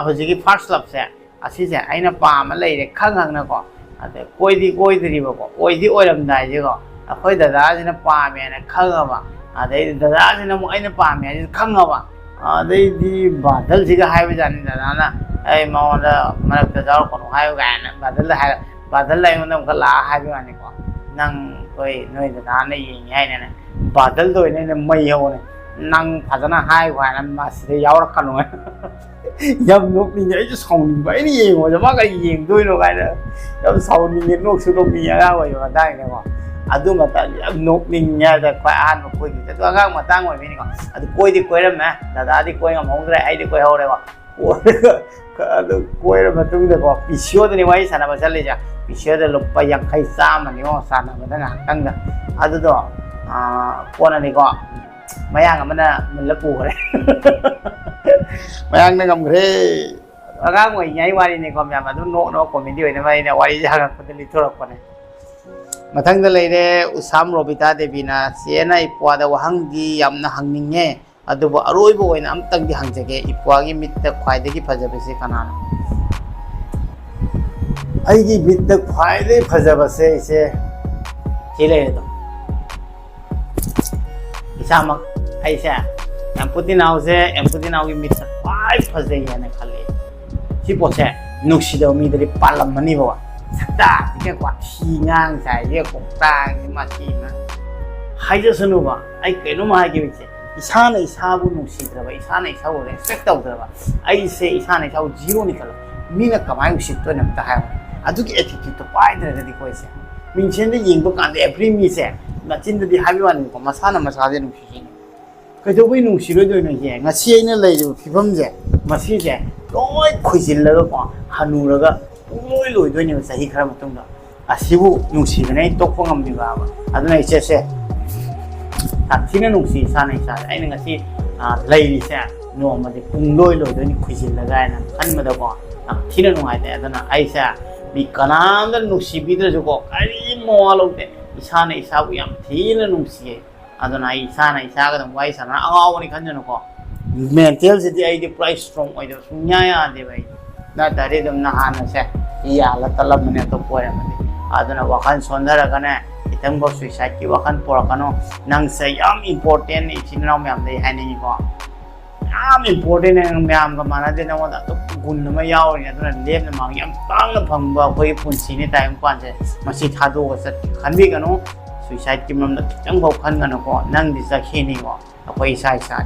ꯍꯧꯖꯤꯛꯀꯤ ꯐꯥꯔꯁ ꯂꯞꯁꯦ ꯑꯁꯤꯁꯦ ꯑꯩꯅ ꯄꯥꯝꯃ ꯂꯩꯔꯦ ꯈꯪꯅꯀꯣ ꯑꯗ ꯀꯣꯏꯗꯤ ꯀꯣꯏꯗ꯭ꯔꯤꯕꯀꯣ ꯑꯣꯏꯗꯤ ꯑꯣꯏꯔꯝꯗꯥꯏꯁꯦꯀꯣ ꯑꯩꯈꯣꯏ ꯗꯗꯥꯁꯤꯅ ꯄꯥꯝꯃꯦꯅ ꯈꯪꯉꯕ ꯑꯗꯩꯗꯤ ꯗꯗꯥꯁꯤꯅ ꯑꯃꯨꯛ ꯑꯩꯅ ꯄꯥꯝꯃꯦ ꯍꯥꯏꯁꯤ ꯈꯪꯉꯕ ꯑꯗꯩꯗꯤ ꯕꯥꯗꯜꯁꯤꯒ ꯍꯥꯏꯕꯖꯥꯠꯅꯤ ꯗꯗꯥꯅ ꯑꯩ ꯃꯉꯣꯟꯗ ꯃꯔꯛꯇ ꯌꯥꯎꯔꯛꯀꯅꯨ ꯍꯥꯏꯌꯨ ꯀꯥꯏꯅ ꯕꯥꯗꯜꯗ ꯍꯥꯏꯔ ꯕꯥꯗꯜ ꯑꯩꯉꯣꯟꯗ ꯑꯃꯨꯛꯀ ꯂꯥꯛꯑ ꯍꯥꯏꯕ ꯋꯥꯅꯤꯀꯣ ꯅꯪ ꯑꯩꯈꯣꯏ ꯅꯣꯏ ꯗꯗꯥꯅ ꯌꯦꯡꯉꯤ ꯍꯥꯏꯅꯅꯦ ꯕꯥꯗꯜꯗ ꯑꯣꯏꯅ ꯑꯩꯅ ꯃꯩ ꯍꯧꯅꯦ ꯅꯪ ꯐꯖꯅ ꯍꯥꯏꯌꯨ ꯍꯥꯏꯅ ꯃꯁꯤꯗ ꯌꯥꯎꯔꯛꯀꯅꯨ ꯌꯥꯝ ꯅꯣꯛꯅꯤꯡꯉꯦ ꯑꯩꯁꯨ ꯁꯥꯎꯅꯤꯡꯕ ꯑꯩꯅ ꯌꯦꯡꯉꯣꯗ ꯃꯥ ꯀꯔꯤ ꯌꯦꯡꯗꯣꯏꯅꯣ ꯀꯥꯏꯅ ꯌꯥꯝ ꯁꯥꯎꯅꯤꯡꯉꯦ ꯅꯣꯛꯁꯨ ꯅꯣꯛꯅꯤꯡꯉꯦ ꯑꯉꯥꯡ ꯑꯣꯏꯕ ꯃꯇꯥꯡꯅꯦꯀꯣ ꯑꯗꯨ ꯃꯇꯝꯗ ꯌꯥꯝ ꯅꯣꯛꯅꯤꯡꯉꯦ ꯍꯥꯏꯇꯥꯔꯦ ꯈ꯭ꯋꯥꯏ ꯑꯍꯥꯟꯕ ꯀꯣꯏꯈꯤꯕꯁꯦ ꯑꯗꯨ ꯑꯉꯥꯡ ꯃꯇꯥꯡ ꯑꯣꯏꯕꯅꯤꯀꯣ ꯑꯗꯨ ꯀꯣꯏꯗꯤ ꯀꯣꯏꯔꯝꯃꯦ ꯗꯗꯥꯗꯤ ꯀꯣꯏ ꯉꯝꯍꯧꯗ꯭ꯔꯦ ꯑꯩꯗꯤ ꯀꯣꯏꯍꯧꯔꯦꯀꯣ ꯑꯗꯨ ꯀꯣꯏꯔ ꯃꯇꯨꯡꯗꯀꯣ ꯄꯤꯁꯤꯑꯣꯗꯅꯤ ꯋꯥꯔꯤ ꯁꯥꯟꯅꯕ ꯆꯠꯂꯤꯁꯦ ꯄꯤꯁꯤꯑꯣꯗ ꯂꯨꯄꯥ 50 100 ꯁꯥꯟꯅꯕꯗ ꯉꯥꯏꯍꯥꯛꯇꯪꯗ ꯑꯗꯨꯗꯣ ꯀꯣꯟꯅꯅꯤꯀꯣ ꯃꯌꯥꯡ ꯑꯃꯅ ꯃꯨꯜꯂ ꯄꯨꯈ꯭ꯔꯦ ꯃꯌꯥꯡꯅ ꯉꯝꯈ꯭ꯔꯦ ꯑꯉꯥꯡ ꯑꯣꯏꯔꯤꯉꯩ ꯋꯥꯔꯤꯅꯤꯀꯣ ꯃꯌꯥꯝ ꯑꯗꯨꯝ ꯅꯣꯛꯅꯕ ꯀꯣꯃꯦꯗꯤ ꯑꯣꯏꯅꯕ ꯑꯩꯅ ꯋꯥꯔꯤꯁꯦ ꯍꯪꯉꯛꯄꯗ ꯂꯤꯊꯣꯔꯛꯄꯅꯦ ꯃꯊꯪꯗ ꯂꯩꯔꯦ ꯎꯁꯥꯝ ꯔꯣꯕꯤꯇꯥ ꯗꯦꯕꯤꯅ ꯆꯦꯅ ꯏꯄ꯭ꯋꯥꯗ ꯋꯥꯍꯪꯗꯤ ꯌꯥꯝꯅ ꯍꯪꯅꯤꯡꯉꯦ ꯑꯗꯨꯕꯨ ꯑꯔꯣꯏꯕ ꯑꯣꯏꯅ ꯑꯝꯇꯪꯗꯤ ꯍꯪꯖꯒꯦ ꯏꯄ꯭ꯋꯥꯒꯤ ꯃꯤꯠꯇ ꯈ꯭ꯋꯥꯏꯗꯒꯤ ꯐꯖꯕꯁꯤ ꯀꯅꯥꯅꯣ ꯑꯩꯒꯤ ꯃꯤꯠꯇ ꯈ꯭ꯋꯥꯏꯗꯒꯤ ꯐꯖꯕꯁꯦ ꯏꯆꯦ ꯁꯤ ꯂꯩꯔꯦꯗꯣ इसामक ऐसे एम्पुतिनावसे एम्पुतिनावगी मिट पाइ फजै याने खले सी पोसे नुक्सिदो मिदरि पालमनि बवा सकता के क्वाथि ngang sai ye कोक्तांग मासिना हाइजसनुबा आई केनो मा हागे बिचे इसाना इसाबु नुक्सिद्रबा इसाना इसाबु रेस्पेक्ट तौद्रबा आई से इसाना इसाबु जीरो नि खलो मीना कमाइ उसित्तो नमता हाय अदुगी एटिट्यूड तो पाइद्रगदि कोइसे मिंसेंदे येंगबो कांदे एवरी मीसे मचिंददि हाबिवानि को मसाना मसाजे नुक्सिसिनि कइदोबै नुक्सिरोदोइनो ये ngasi aina leiरिबो फिबमजे मसिजे लोय खुइजिल्लगा को हनुरगा लोय लोइदोइने सही खरा मतुंगा असिबु नुक्सिगने तोक्पो ngамबिबाबा अदुना इसेसे साथिना नुक्सि सानै सा आइना ngasi leiरिसे नोमदि पुंलोय लोइदोइनि खुइजिल्लगा आइना खनमदको थिना नुहाइदे अदुना आइसा नि कनामदा नुक्सिबिद्रजुको करि मोवालोते इसाना इसाबु याम थीना नुक्सिये अदुना इसाना इसागदम वाइ साना आवावनि खनजनको मेंटल सिदि आइदि प्राइस स्ट्रांग ओइदो सुन्या यादे भाई ना तारे दम नहाना से याला तलब मने तो पोयमदि अदुना वखन सोंदरगने इतंगो सुइसाइड की वखन पोरकनो नंग से याम इंपोर्टेंट इचिनाव म्याम दे हाइनिको याम इंपोर्टेंट म्याम ग मानदे नवदा तो गुण म यावनि अदुना लेम मांग याम तांग फंगबा कोइ पुंसिनि टाइम पानसे मसि थादोग सत खनबिगनो सुइसाइड की ममदा खितंग बौ खनगनो नंग दि जखिनिको अखोइ साइ साइ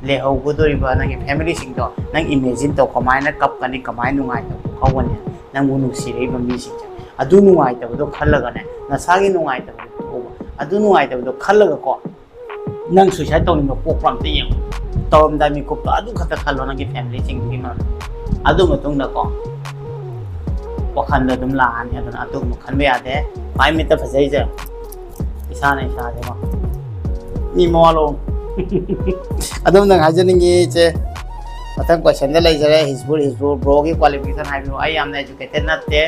लेहौगदोरिबा नंगी फैमिली सिंगदो नंग इमेजिन तो कमाइना कपकनी कमाइ नुंगाइ तो खवने नंगु नुसिरेबा मिसिंग अदु नुंगाइ तबदो खल्लगने नसागी नुंगाइ तबदो अदु नुंगाइ तबदो खल्लगको नंग सुइसाइड तौनिबा पोकप्रामते यें तौरमदा मिकुपतो अदु खता खल्लो नंगी फैमिली सिंगदि मान अदु मतुंगदको वखंद दुम लाहानि अदुना अदु खनबे यादे पाइ मित फजैजे इसाना इसादेमा नि मोलो अदम नंग हाजनिंगी चे मथंग क्वेश्चन दे लेजरे हिजबुर ब्रो की क्वालिफिकेशन हाइबो आई यामना एजुकेटेड नते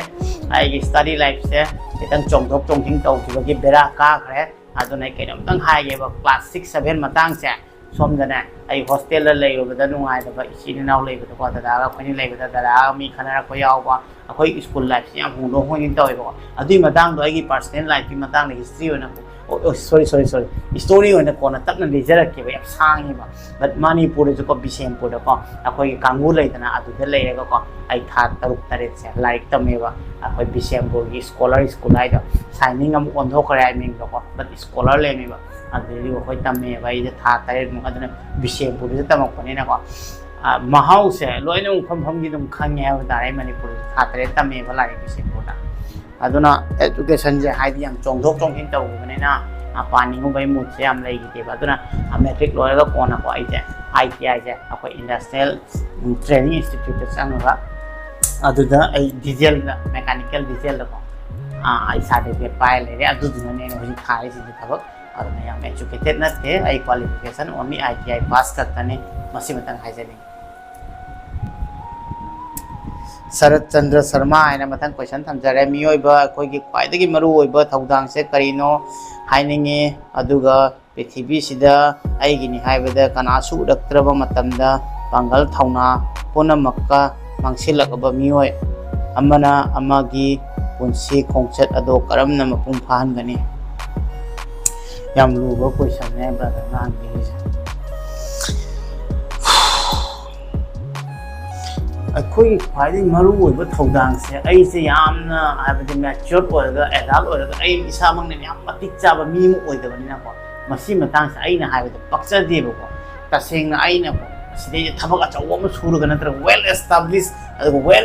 आई की स्टडी लाइफ से इतंग चोंगथोक चोंगथिंग तौखिबगी बेरा काखरे अदुना केनमतंग हाइगेबा क्लास 6 7 मतंग से सोमदने आई हॉस्टल लेबदा नुंगाइदबा इसिनाव लेबदा को दादा खनि लेबदा दादा मी खनरा को यावबा अखोई स्कूल लाइफ से याम हुंदो होगिन तौइबो अदुई मतंग दो आई पर्सनल लाइफ की मतंग हिस्ट्री होना sorry story on the corner tap na leisure ke ba sang ba but manipur jo ko bisempur ko akoi kangu leitana adu de leirega ko ai tha taruk taret se like tameba akoi bisempur gi scholar school ai da signing am on tho kare ming ko but scholar le me ba adu ko hoi tamme ba ai tha taret mu aduna bisempur je tamak pani na ko mahau se loina pham pham gi dum khang ya ba dai manipur tha taret tamme ba lai bisempur da aduna education je haidi yang chongthok chonghin tau bane na पानीगुबै mood से हम लेगिदेबा अदुना matric लोरगा कोना को आइजे ITI जे अखोय इंडस्ट्रियल ट्रेनिंग इंस्टीट्यूट चंगा अदुदा डीजल मैकेनिकल डीजल को आई सर्टिफिकेट पाए लेरे अदुदुना ने होजि खाइ सि थबक अदुना याम एजुकेटेड नते आई क्वालिफिकेशन ओनली ITI पास करतने मसी मतंग हाइजेनि शरद चंद्र शर्मा है मथंग क्वेश्चन थमजरे मियोइबा अखोयगी ख्वाइदगी मरु ओइबा थौदांग से करिनो हाइनिंगे अदुगा पृथ्वी सिदा आइगिनी हाइबदा कनासु उडक्त्रबा मतमदा पांगल थौना पुनमक्का मांगसिलकबा मियोय अमना अमागी पुंसी खोंगचत अदो करमना मपुंग फाहनगनी याम लुबा क्वेश्चन है ब्रदर नांगिसे अखोई ख्वाइदगी मरु ओइबा थौदांग से अइसे यामना हाइबदि मैच्योर ओइरगा एडल्ट ओइरगा अइ इसामंगने याम मतिक चाबा मीमु ओइदबनिना को मसी मतंग से अइना हाइबदि पक्चदेबो को तसेंगना अइना को सिदे थबक अचौब अमा सुरगा नत्र वेल एस्टाब्लिश अदुगा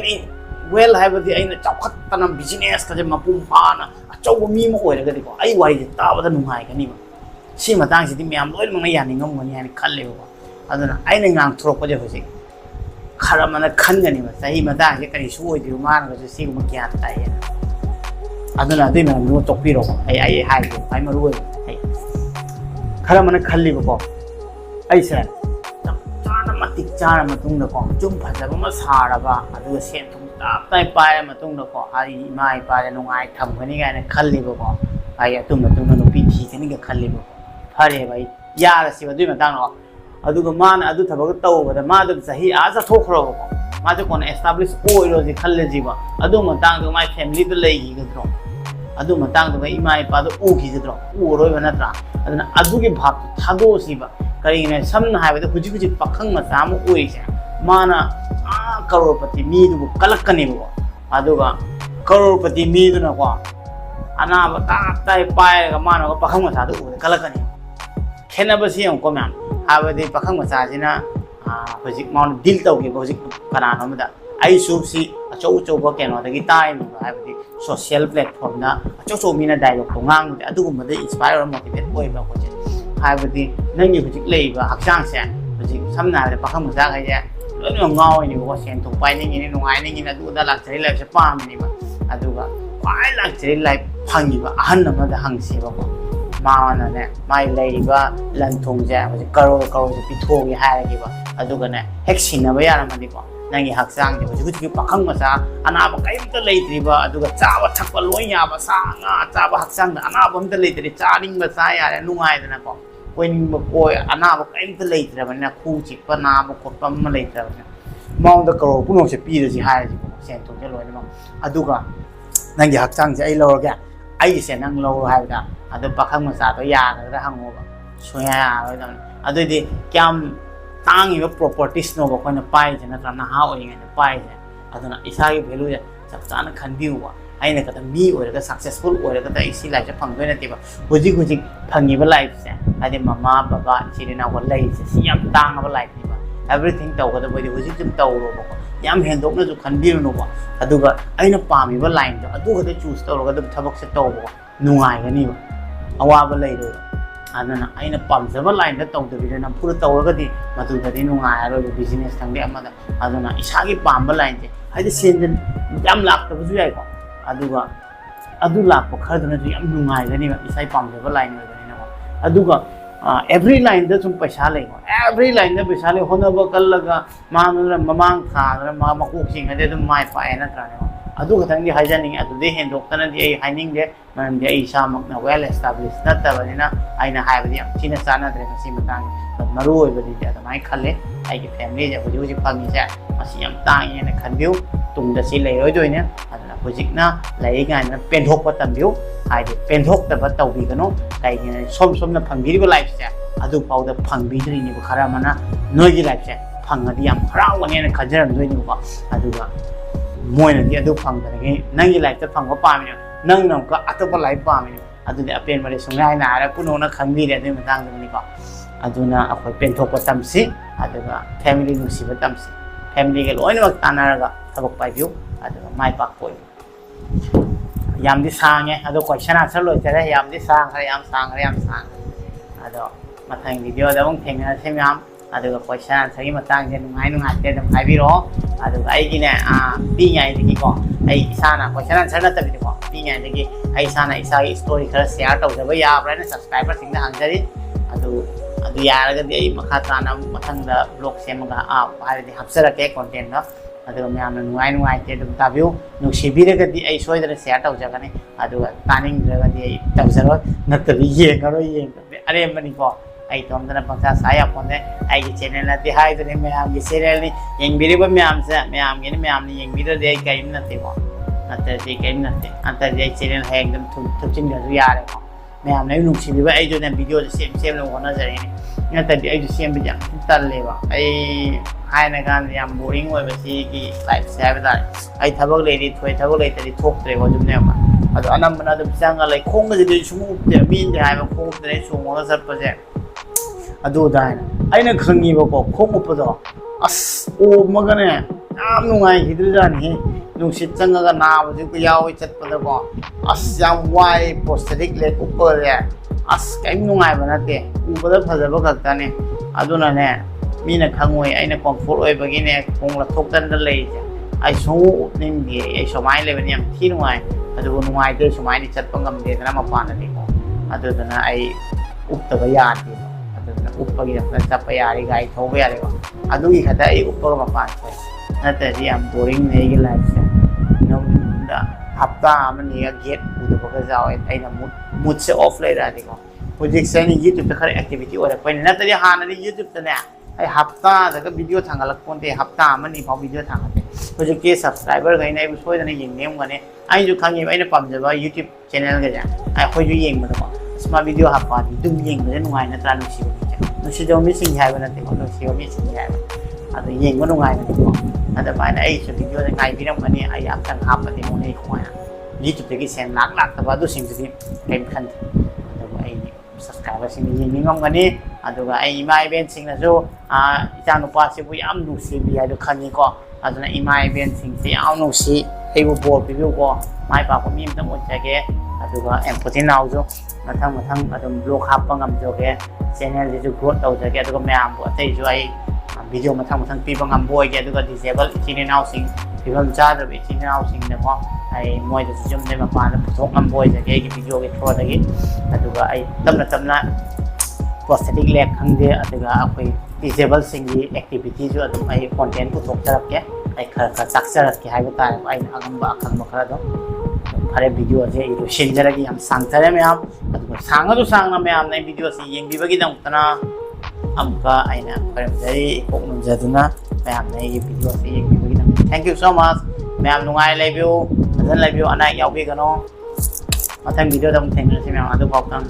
वेल हाइबदि अइना चौखत्तना बिजनेस का जे मपुम फाना अचौब मीमु ओइरगा दिको अइ वाइजे ताबदा नुंगाइगनिबा सी मतंग सिदि म्याम लोइमंगना यानिंगमगनि हानि खल्लेबो अदुना अइना ngang थोरकपजे होजि खरा मन खनगनिबा सही मतंग से करि सुओइदिउ मानगसु सिगुम ज्ञान ताइए अदुना दुइ मन नु तोपिरो आई हाइदो आई मरुओइ खरा मन खल्लिबको ऐसे चाना मतिक चाना मतुंगदको जुम फजबा म सारबा अदुगा सेन थुम तापताइ पाए मतुंगदको आई इमाइ पाए नुंगाइ थमगनि गायना खल्लिबको आई अतुम मतुंगदो नुपि थीगनि गा खल्लिबको फरे भाई यारसिबा दुइ मतंगो अदुगा मान अदु थबक तौबदा मादु सही आजा थोखरोबको माजे कोन एस्टाब्लिश ओइरोजि खल्लेजिबा अदु मतंगदो माइ फैमिली दो लेगिगद्रो अदु मतंगदो इमा इपादो उगिगद्रो उरोइबा नत्रा अदुना अदुगे भाब थादोसिबा करिने समना हाइबदा हुजि हुजि पखंग मचाम ओइसे माना करोड़पति मीदुबु कलक्कनिबो अदुगा करोड़पति मीदुना को अनाब ताताइ पाएगा मानोगा पखंग मचादो उदे कलक्कनि खेनबसि यंको म्याम हाबदि पखंग मचाजिना हुजि माउन डील तौगे हुजि कनानोमदा आई सुबसी अचौचौबा केनोदगी ताइम हाबदि सोशल प्लेटफॉर्म ना अचौचौ मीना डायलॉग तो ngang अदुगुमदे इंस्पायर और मोटिवेट ओइबा कोजे हाबदि नंगी हुजि लेइबा हक्सांग से हुजि समना हाबदि पखंग मचा गाइजे लोइनो ngaoini को सेन तो पाइनिंगिनि नुंगाइनिंगिनि अदुदा लाक्चरी लाइफ से पामनिबा अदुगा पाइ लाक्चरी लाइफ फंगिबा अहन अमदा हंगसिबा माना ने माइ लेइबा लंथोंजे हुजि करोड़ करोड़ पिथोगी हायगिबा अदुगा ने हेक सिनबा यारमदिको नंगी हक्सांग दे हुजि हुजि पखंग मचा अनाब कइमता लेइत्रिबा अदुगा चाबा थक्पा लोइ याबा सांगा चाबा हक्सांग अनाब हमता लेइत्रि चानिंगबा चा यारे नुंगाइदना को कोइनिंगबा कोय अनाब कइमता लेइत्रबना खु चिपा नाब खोपा म लेइत्रबना माउंदा करो पुनोसे पीरजि हायजि को सेन थोंजे लोइना अदुगा नंगी हक्सांग से आई लौरगे आई से नंग लौर हायदा अदु पखंग मचा तो यागदा हंगोबा सोया यागदा अदुदि क्याम तांगिबा प्रॉपर्टीज नो बखोन पाइजे नत्रा नहा ओइङैन पाइजे अदुना इसागी भेलु जे सबचाना खनबिउवा आइना कता मी ओरगा सक्सेसफुल ओरगा त इसी लाइफ से फंगदोय नतिबा हुजि हुजि फंगिबा लाइफ से आदि ममा बाबा सिरिना को लाइफ से याम तांगबा लाइफ निबा एवरीथिंग तौगदा बोदि हुजि तुम तौरो बको याम हेंदोकना जु खनबिउनो बा अदुगा आइना पामिबा लाइन दो अदुगा ते चूज तौरगा दम थबक से तौबो नुंगाइगनिबा अवाबा लैरो अदुना आइना पामजबा लाइन द तौदबिदे नमपुर तौरगदि मदुददि नुंगायरो बिजनेस थंगे अमदा अदुना इसागी पामबा लाइन जे हाइदि सेंजन याम लाक्तबजु याइको अदुगा अदु लाक्पो खरदना जु याम नुंगाइगनिबा इसाई पामजबा लाइन ओइगनिना अदुगा एवरी लाइन द सुम पैसा लेगो एवरी लाइन द पैसा ले होनबा कल्लगा मानना ममांग थादना मकोकसिंग हदे दम माइ पाए नत्राने अदु खतंगी हाइजनिंग अदुदे हेंदोक्तना दि आई हाइनिंग दे मन दे आई सामकना वेल एस्टाब्लिश नतबनिना आइना हाइबदि याम थिना चानाद्रे मसी मतंग मरु ओइबदि दे अदमाइ खल्ले आइगे फैमिली जे हुजि हुजि फंगी से मसी याम तांगेना खनबिउ तुंगदा सि लेरोइदोइने अदना हुजिकना लाइगाना पेन्थोकपा तंबिउ हाइदि पेन्थोक्तबा तौबिगनो काइगिना सोम सोमना फंगिरिबा लाइफ से अदु पाउदा फंगिद्रिनि खरा मना नोइगी लाइफ से फंगदि याम हरावनेना खजरमदोइनि को अदुगा मोइनदि अदु फंगदनि नंगी लाइफ से फंगबा पामिनो नंग नंका अतोपा लाइफ पामिनो अदुदि अपेन मरे सुंगाइ नारा पुनोना खंगिरे अदु मतंगदनि को अदुना अखोय पेन्थोकपा तमसि अदुगा फैमिली नुसिबा तमसि फैमिली के लोइनमक तानारगा थबक पाइबिउ अदुगा माइ पाक पोइ ꯌꯥꯝꯗꯤ ꯁꯥꯡꯉꯦ ꯑꯗꯣ ꯀꯣꯏꯁꯟ ꯑꯟꯁꯔ ꯂꯣꯏꯖꯔꯦ ꯌꯥꯝꯗꯤ ꯁꯥꯡꯈ꯭ꯔꯦ ꯌꯥꯝ ꯁꯥꯡꯈ꯭ꯔꯦ ꯑꯗꯣ ꯃꯊꯪ ꯚꯤꯗꯤꯑꯣꯗ ꯑꯃꯨꯛ ꯊꯦꯡꯅꯔꯁꯤ ꯃꯌꯥꯝ ꯑꯗꯨꯒ ꯀꯣꯏꯁꯟ ꯑꯟꯁꯔꯒꯤ ꯃꯇꯥꯡꯁꯦ ꯅꯨꯡꯉꯥꯏꯇꯦ ꯑꯗꯨꯝ ꯍꯥꯏꯕꯤꯔꯛꯑꯣ ꯑꯗꯨꯒ ꯑꯩꯒꯤꯅꯦ ꯄꯤꯛꯏꯉꯩꯗꯒꯤꯀꯣ ꯑꯩ ꯏꯁꯥꯅ ꯀꯣꯏꯁꯟ ꯑꯟꯁꯔ ꯅꯠꯇꯕꯤꯗꯀꯣ ꯄꯤꯛꯏꯉꯩꯗꯒꯤ ꯑꯩ ꯏꯁꯥꯅ ꯏꯁꯥꯒꯤ ꯁ꯭ꯇꯣꯔꯤ ꯈꯔ ꯁꯦꯌꯔ ꯇꯧꯖꯕ ꯌꯥꯕ꯭ꯔꯥꯅ ꯁꯕꯁꯀ꯭ꯔꯥꯏꯕꯔꯁꯤꯡꯗ ꯍꯪꯖꯔꯤ ꯑꯗꯨ ꯌꯥꯔꯒꯗꯤ ꯑꯩ ꯃꯈꯥ ꯇꯥꯅ ꯃꯊꯪꯗ ꯕ꯭ꯂꯣꯛ ꯁꯦꯝꯃꯒ ꯍꯥꯏꯕꯗꯤ ꯍꯥꯞꯆꯔꯛꯀꯦ ꯀꯣꯟꯇꯦꯟꯗꯣ ꯑꯗꯨꯒ ꯃꯌꯥꯝꯅ ꯅꯨꯡꯉꯥꯏꯇꯦ ꯑꯗꯨꯝ ꯇꯥꯕꯤꯌꯨ ꯅꯨꯡꯁꯤꯕꯤꯔꯒꯗꯤ ꯑꯩ ꯁꯣꯏꯗꯅ ꯁꯦꯌꯔ ꯇꯧꯖꯒꯅꯤ ꯑꯗꯨꯒ ꯇꯥꯅꯤꯡꯗ꯭ꯔꯒꯗꯤ ꯑꯩ ꯇꯧꯖꯔꯣꯏ ꯅꯠꯇ꯭ꯔꯗꯤ ꯌꯦꯡꯉꯔꯣꯏ ꯑꯔꯦꯝꯕꯅꯤꯀꯣ ꯑꯩ ꯇꯣꯝꯗꯅ ꯄꯪꯆꯥ ꯁꯥ ꯌꯥꯄꯣꯟꯇꯦ ꯑꯩꯒꯤ ꯆꯦꯅꯦꯜ ꯅꯠꯇꯦ ꯍꯥꯏꯗꯨꯅꯤ ꯃꯌꯥꯝꯒꯤ ꯆꯦꯅꯦꯜꯅꯤ ꯌꯦꯡꯕꯤꯔꯤꯕ ꯃꯌꯥꯝꯁꯦ ꯃꯌꯥꯝꯒꯤꯅꯤ ꯃꯌꯥꯝꯅ ꯌꯦꯡꯕꯤꯗ꯭ꯔꯗꯤ ꯑꯩ ꯀꯔꯤꯝ ꯅꯠꯇꯦꯀꯣ ꯅꯠꯇ꯭ꯔꯗꯤ ꯀꯔꯤꯝ ꯅꯠꯇꯦ ꯅꯠꯇ꯭ꯔꯗꯤ ꯑꯩ ꯆꯦꯅꯦꯜ ꯍꯌꯦꯡ ꯑꯗꯨꯝ ꯊꯨꯞꯆꯤꯟꯈ꯭ꯔꯁꯨ ꯌꯥꯔꯦꯀꯣ ꯃꯌꯥꯝꯅ ꯑꯩ ꯅꯨꯡꯁꯤꯕꯤꯕ ꯑꯩꯗꯨꯅ ꯚꯤꯗꯤꯑꯣꯁꯦ ꯁꯦꯝꯅꯕ ꯍꯣꯠꯅꯖꯔꯤꯅꯤ ꯅꯠꯇ꯭ꯔꯗꯤ ꯑꯩꯁꯨ ꯁꯦꯝꯕꯗꯤ ꯌꯥꯝ ꯇꯜꯂꯦꯕ ꯑꯩ ꯍꯥꯏꯅ ꯀꯥꯟꯗ ꯌꯥꯝ ꯕꯣꯔꯤꯡ ꯑꯣꯏꯕ ꯁꯤꯒꯤ ꯂꯥꯏꯐꯁꯦ ꯍꯥꯏꯕ ꯇꯥꯔꯦ ꯑꯩ ꯊꯕꯛ ꯂꯩꯔꯤ ꯊꯕꯛ ꯂꯩꯇ꯭ꯔꯗꯤ ꯊꯣꯛꯇ꯭ꯔꯦꯀꯣ ꯑꯗꯨꯝꯅꯦꯕ ꯑꯗꯣ ꯑꯅꯝꯕꯅ ꯑꯗꯨꯝ ꯆꯪꯉ ꯂꯩ ꯈꯣꯡꯒꯁꯤꯗꯤ ꯁꯨꯡꯎ ꯎꯞꯇꯦ ꯃꯤꯅꯗꯤ ꯍꯥꯏꯕ ꯈꯣꯡ ꯎꯞꯇꯅ ꯆꯣꯡꯉꯒ ꯆꯠꯄꯁꯦ ꯑꯗꯨꯗ ꯍꯥꯏꯅ ꯑꯩꯅ ꯈꯪꯉꯤꯕꯀꯣ ꯈꯣꯡ ꯎꯞꯄꯗꯣ ꯑꯁ ꯑꯣꯝꯃꯒꯅꯦ ꯌꯥꯝ ꯅꯨꯡꯉꯥꯏꯈꯤꯗ꯭ꯔꯖꯥꯠꯅꯤ ꯅꯨꯡꯁꯤꯠ ꯆꯪꯉꯒ ꯅꯥꯕꯁꯨ ꯌꯥꯎꯋꯤ ꯆꯠꯄꯗꯀꯣ ꯑꯁ ꯌꯥꯝ ꯋꯥꯏ ꯄꯣꯁꯇꯦꯔꯤꯛ ꯂꯦꯛ ꯎꯞꯄꯁꯦ ꯑꯁ ꯀꯔꯤꯝ ꯅꯨꯡꯉꯥꯏꯕ ꯅꯠꯇꯦ ꯎꯕꯗ ꯐꯖꯕ ꯈꯛꯇꯅꯤ ꯑꯗꯨꯅꯅꯦ ꯃꯤꯅ ꯈꯪꯉꯣꯏ ꯑꯩꯅ ꯀꯝꯐꯣꯔꯠ ꯑꯣꯏꯕꯒꯤꯅꯦ ꯈꯣꯡ ꯂꯧꯊꯣꯛꯇꯅ ꯂꯩꯔꯤꯁꯦ ꯑꯩ ꯁꯨꯡꯎ ꯎꯞꯅꯤꯡꯗꯦ ꯑꯩ ꯁꯨꯃꯥꯏꯅ ꯂꯩꯕꯅꯤ ꯌꯥꯝ ꯊꯤ ꯅꯨꯡꯉꯥꯏ ꯑꯗꯨꯕꯨ ꯅꯨꯡꯉꯥꯏꯇꯦ ꯁꯨꯃꯥꯏꯅ ꯆꯠꯄ ꯉꯝꯗꯦꯗꯅ ꯃꯄꯥꯟꯗꯗꯤꯀꯣ ꯑꯗꯨꯗꯨꯅ ꯑꯩ ꯎꯞꯇꯕ ꯌꯥꯗꯦꯕ ꯑꯗꯨꯗꯨꯅ ꯎꯞꯄꯒꯤ ꯆꯠꯄ ꯌꯥꯔꯦ ꯒꯥꯔꯤ ꯊꯧꯕ ꯌꯥꯔꯦꯀꯣ ꯑꯗꯨꯒꯤ ꯈꯛꯇ ꯑꯩ ꯎꯞꯄꯒ ꯃꯄꯥꯟ ꯊꯣꯛꯑꯦ ꯅꯠꯇ꯭ꯔꯗꯤ ꯌꯥꯝ ꯕꯣꯔꯤꯡꯅꯦ ꯑꯩꯒꯤ ꯂꯥꯏꯐꯁꯦ ꯅꯣꯡꯃꯗ ꯍꯞꯇꯥ ꯑꯃꯅꯤꯒ ꯒꯦꯠ ꯎꯗꯕꯒ ꯌꯥꯎꯋꯦ ꯑꯩꯅ ꯃꯨꯠꯁꯦ ꯑꯣꯐ ꯂꯩꯔꯛꯑꯗꯤꯀꯣ ꯍꯧꯖꯤꯛꯁꯦ ꯑꯩꯅ ꯌꯨꯇ꯭ꯌꯨꯕꯇ ꯈꯔ ꯑꯦꯛꯇꯤꯚꯤꯇꯤ ꯑꯣꯏꯔꯛꯄꯩꯅꯦ ꯅꯠꯇ꯭ꯔꯗꯤ ꯍꯥꯟꯅꯗꯤ ꯌꯨꯇ꯭ꯌꯨꯕꯇꯅꯦ ꯑꯩ ꯍꯞꯇꯥꯗꯒ ꯚꯤꯗꯤꯑꯣ ꯊꯥꯡꯒꯠꯂꯛꯄꯣꯟꯇꯦ ꯍꯞꯇꯥ ꯑꯃꯅꯤ ꯐꯥꯎ ꯚꯤꯗꯤꯑꯣ ꯊꯥꯡꯒꯠꯇꯦ ꯍꯧꯖꯤꯛꯇꯤ ꯁꯕꯁꯀ꯭ꯔꯥꯏꯕꯔꯈꯩꯅ ꯑꯩꯕꯨ ꯁꯣꯏꯗꯅ ꯌꯦꯡꯅꯤꯡꯉꯝꯒꯅꯤ ꯑꯩꯁꯨ ꯈꯪꯉꯦꯕ ꯑꯩꯅ ꯄꯥꯝꯖꯕ ꯌꯨꯇ꯭ꯌꯨꯕ ꯆꯦꯅꯦꯜꯒꯁꯦ ꯑꯩꯈꯣꯏꯁꯨ ꯌꯦꯡꯕꯗꯀꯣ ꯃꯥ ꯚꯤꯗꯤꯑꯣ ꯍꯥꯞꯄꯗꯤ ꯑꯗꯨꯝ ꯌꯦꯡꯕꯁꯦ ꯅꯨꯡꯉꯥꯏ ꯅꯠꯇ꯭ꯔꯥ ꯅꯨꯡꯁꯤꯗꯕ ꯃꯤꯁꯤꯡꯁꯦ ꯍꯥꯏꯕ ꯅꯠꯇꯦꯀꯣ ꯅꯨꯡꯁꯤꯕ ꯃꯤꯁꯤꯡꯁꯦ ꯍꯥꯏꯕ ꯑꯗꯨ ꯌꯦꯡꯕ ꯅꯨꯡꯉꯥꯏꯕꯅꯤꯀꯣ ꯑꯗꯨꯃꯥꯏꯅ ꯑꯩꯁꯨ ꯚꯤꯗꯤꯑꯣꯁꯦ ꯉꯥꯏꯕꯤꯔꯝꯒꯅꯤ ꯑꯩ ꯑꯝꯇꯪ ꯍꯥꯞꯄꯗꯤ ꯃꯣꯏꯅ ꯀꯃꯥꯏꯅ ꯌꯨꯇ꯭ꯌꯨꯕꯇꯒꯤ ꯁꯦꯟ ꯂꯥꯛꯇꯕ ꯑꯗꯨꯁꯤꯡꯗꯨꯗꯤ ꯀꯔꯤꯝ ꯈꯟꯗꯦ ꯑꯗꯨꯕꯨ ꯑꯩꯒꯤ ꯁꯕꯁꯀ꯭ꯔꯥꯏꯕꯔꯁꯤꯡꯅ ꯌꯦꯡꯅꯤꯡꯉꯝꯒꯅꯤ ꯑꯗꯨꯒ ꯑꯩ ꯏꯃꯥ ꯏꯕꯦꯟꯁꯤꯡꯅꯁꯨ ꯏꯆꯥꯅꯨꯄꯥꯁꯤꯕꯨ ꯌꯥꯝ ꯅꯨꯡꯁꯤꯕꯤ ꯍꯥꯏꯗꯣ ꯈꯪꯉꯤꯀꯣ ꯑꯗꯨꯅ ꯏꯃꯥ ꯏꯕꯦꯟꯁꯤꯡꯁꯦ ꯌꯥꯝ ꯅꯨꯡꯁꯤ ꯑꯩꯕꯨ ꯕꯣꯔ ꯄꯤꯕꯤꯌꯨꯀꯣ ꯃꯥꯏ ꯄꯥꯛꯄ ꯃꯤ ꯑꯃꯇꯪ ꯑꯣꯏꯖꯒꯦ ꯑꯗꯨꯒ ꯑꯦꯝꯄꯣꯇꯤꯅꯥꯎꯁꯨ ꯃꯊꯪ ꯑꯗꯨꯝ ꯕ꯭ꯂꯣꯛ ꯍꯥꯞꯄ ꯉꯝꯖꯒꯦ ꯆꯦꯅꯦꯜꯁꯤꯁꯨ ꯒ꯭ꯔꯣꯠ ꯇꯧꯖꯒꯦ ꯑꯗꯨꯒ ꯃꯌꯥꯝꯕꯨ ꯑꯇꯩꯁꯨ ꯑꯩ ꯚꯤꯗꯤꯑꯣ ꯃꯊꯪ ꯄꯤꯕ ꯉꯝꯕ ꯑꯣꯏꯒꯦ ꯑꯗꯨꯒ ꯗꯤꯁꯦꯕꯜ ꯏꯆꯤꯟ ꯏꯅꯥꯎꯁꯤꯡ ꯐꯤꯕꯝ ꯆꯥꯗ꯭ꯔꯕ ꯏꯆꯤꯟ ꯏꯅꯥꯎꯁꯤꯡꯗꯀꯣ ꯑꯩ ꯃꯣꯏꯗꯁꯨ ꯌꯨꯝꯗꯩ ꯃꯄꯥꯟꯗ ꯄꯨꯊꯣꯛ ꯉꯝꯕ ꯑꯣꯏꯖꯒꯦ ꯑꯩꯒꯤ ꯚꯤꯗꯤꯑꯣꯒꯤ ꯊ꯭ꯔꯨꯗꯒꯤ ꯑꯗꯨꯒ ꯑꯩ ꯇꯞꯅ ꯄ꯭ꯔꯣꯁꯊꯦꯇꯤꯛ ꯂꯦꯛ ꯈꯪꯗꯦ ꯑꯗꯨꯒ ꯑꯩꯈꯣꯏ ꯗꯤꯁꯦꯕꯜꯁꯤꯡꯒꯤ ꯑꯦꯛꯇꯤꯚꯤꯇꯤꯁꯨ ꯑꯗꯨꯝ ꯑꯩ ꯀꯣꯟꯇꯦꯟ ꯄꯨꯊꯣꯛꯆꯔꯛꯀꯦ ꯑꯩ ꯈꯔ ꯇꯥꯛꯆꯔꯛꯀꯦ ꯍꯥꯏꯕ ꯇꯥꯔꯦ ꯑꯩꯅ ꯑꯈꯪꯕ ꯈꯔꯗꯣ ꯐꯔꯦ ꯚꯤꯗꯤꯑꯣꯁꯦ ꯑꯩ ꯂꯣꯏꯁꯤꯟꯖꯔꯒꯦ ꯌꯥꯝ ꯁꯥꯡꯊꯔꯦ ꯃꯌꯥꯝ ꯑꯗꯨꯒ ꯁꯥꯡꯅ ꯃꯌꯥꯝꯅ ꯑꯩ ꯚꯤꯗꯤꯑꯣꯁꯤ ꯌꯦꯡꯕꯤꯕꯒꯤꯗꯃꯛꯇꯅ ꯑꯃꯨꯛꯀ ꯑꯩꯅ ꯈꯣꯏꯔꯝꯖꯔꯤ ꯏꯀꯣꯛ ꯅꯨꯡꯖꯗꯨꯅ ꯃꯌꯥꯝꯅ ꯑꯩꯒꯤ ꯚꯤꯗꯤꯑꯣꯁꯤ ꯌꯦꯡꯕꯤꯕꯒꯤꯗꯃꯛꯇ ꯊꯦꯡꯛ ꯌꯨ ꯁꯣ ꯃꯆ ꯃꯌꯥꯝ ꯅꯨꯡꯉꯥꯏ ꯂꯩꯕꯤꯌꯨ ꯐꯖꯅ ꯂꯩꯕꯤꯌꯨ ꯑꯅꯥ ꯑꯌꯦꯛ ꯌꯥꯎꯕꯤꯒꯅꯣ ꯃꯊꯪ ꯚꯤꯗꯤꯑꯣꯗ ꯑꯃꯨꯛ ꯊꯦꯡꯅꯔꯁꯤ ꯃꯌꯥꯝ ꯑꯗꯨꯐꯥꯎꯇꯪ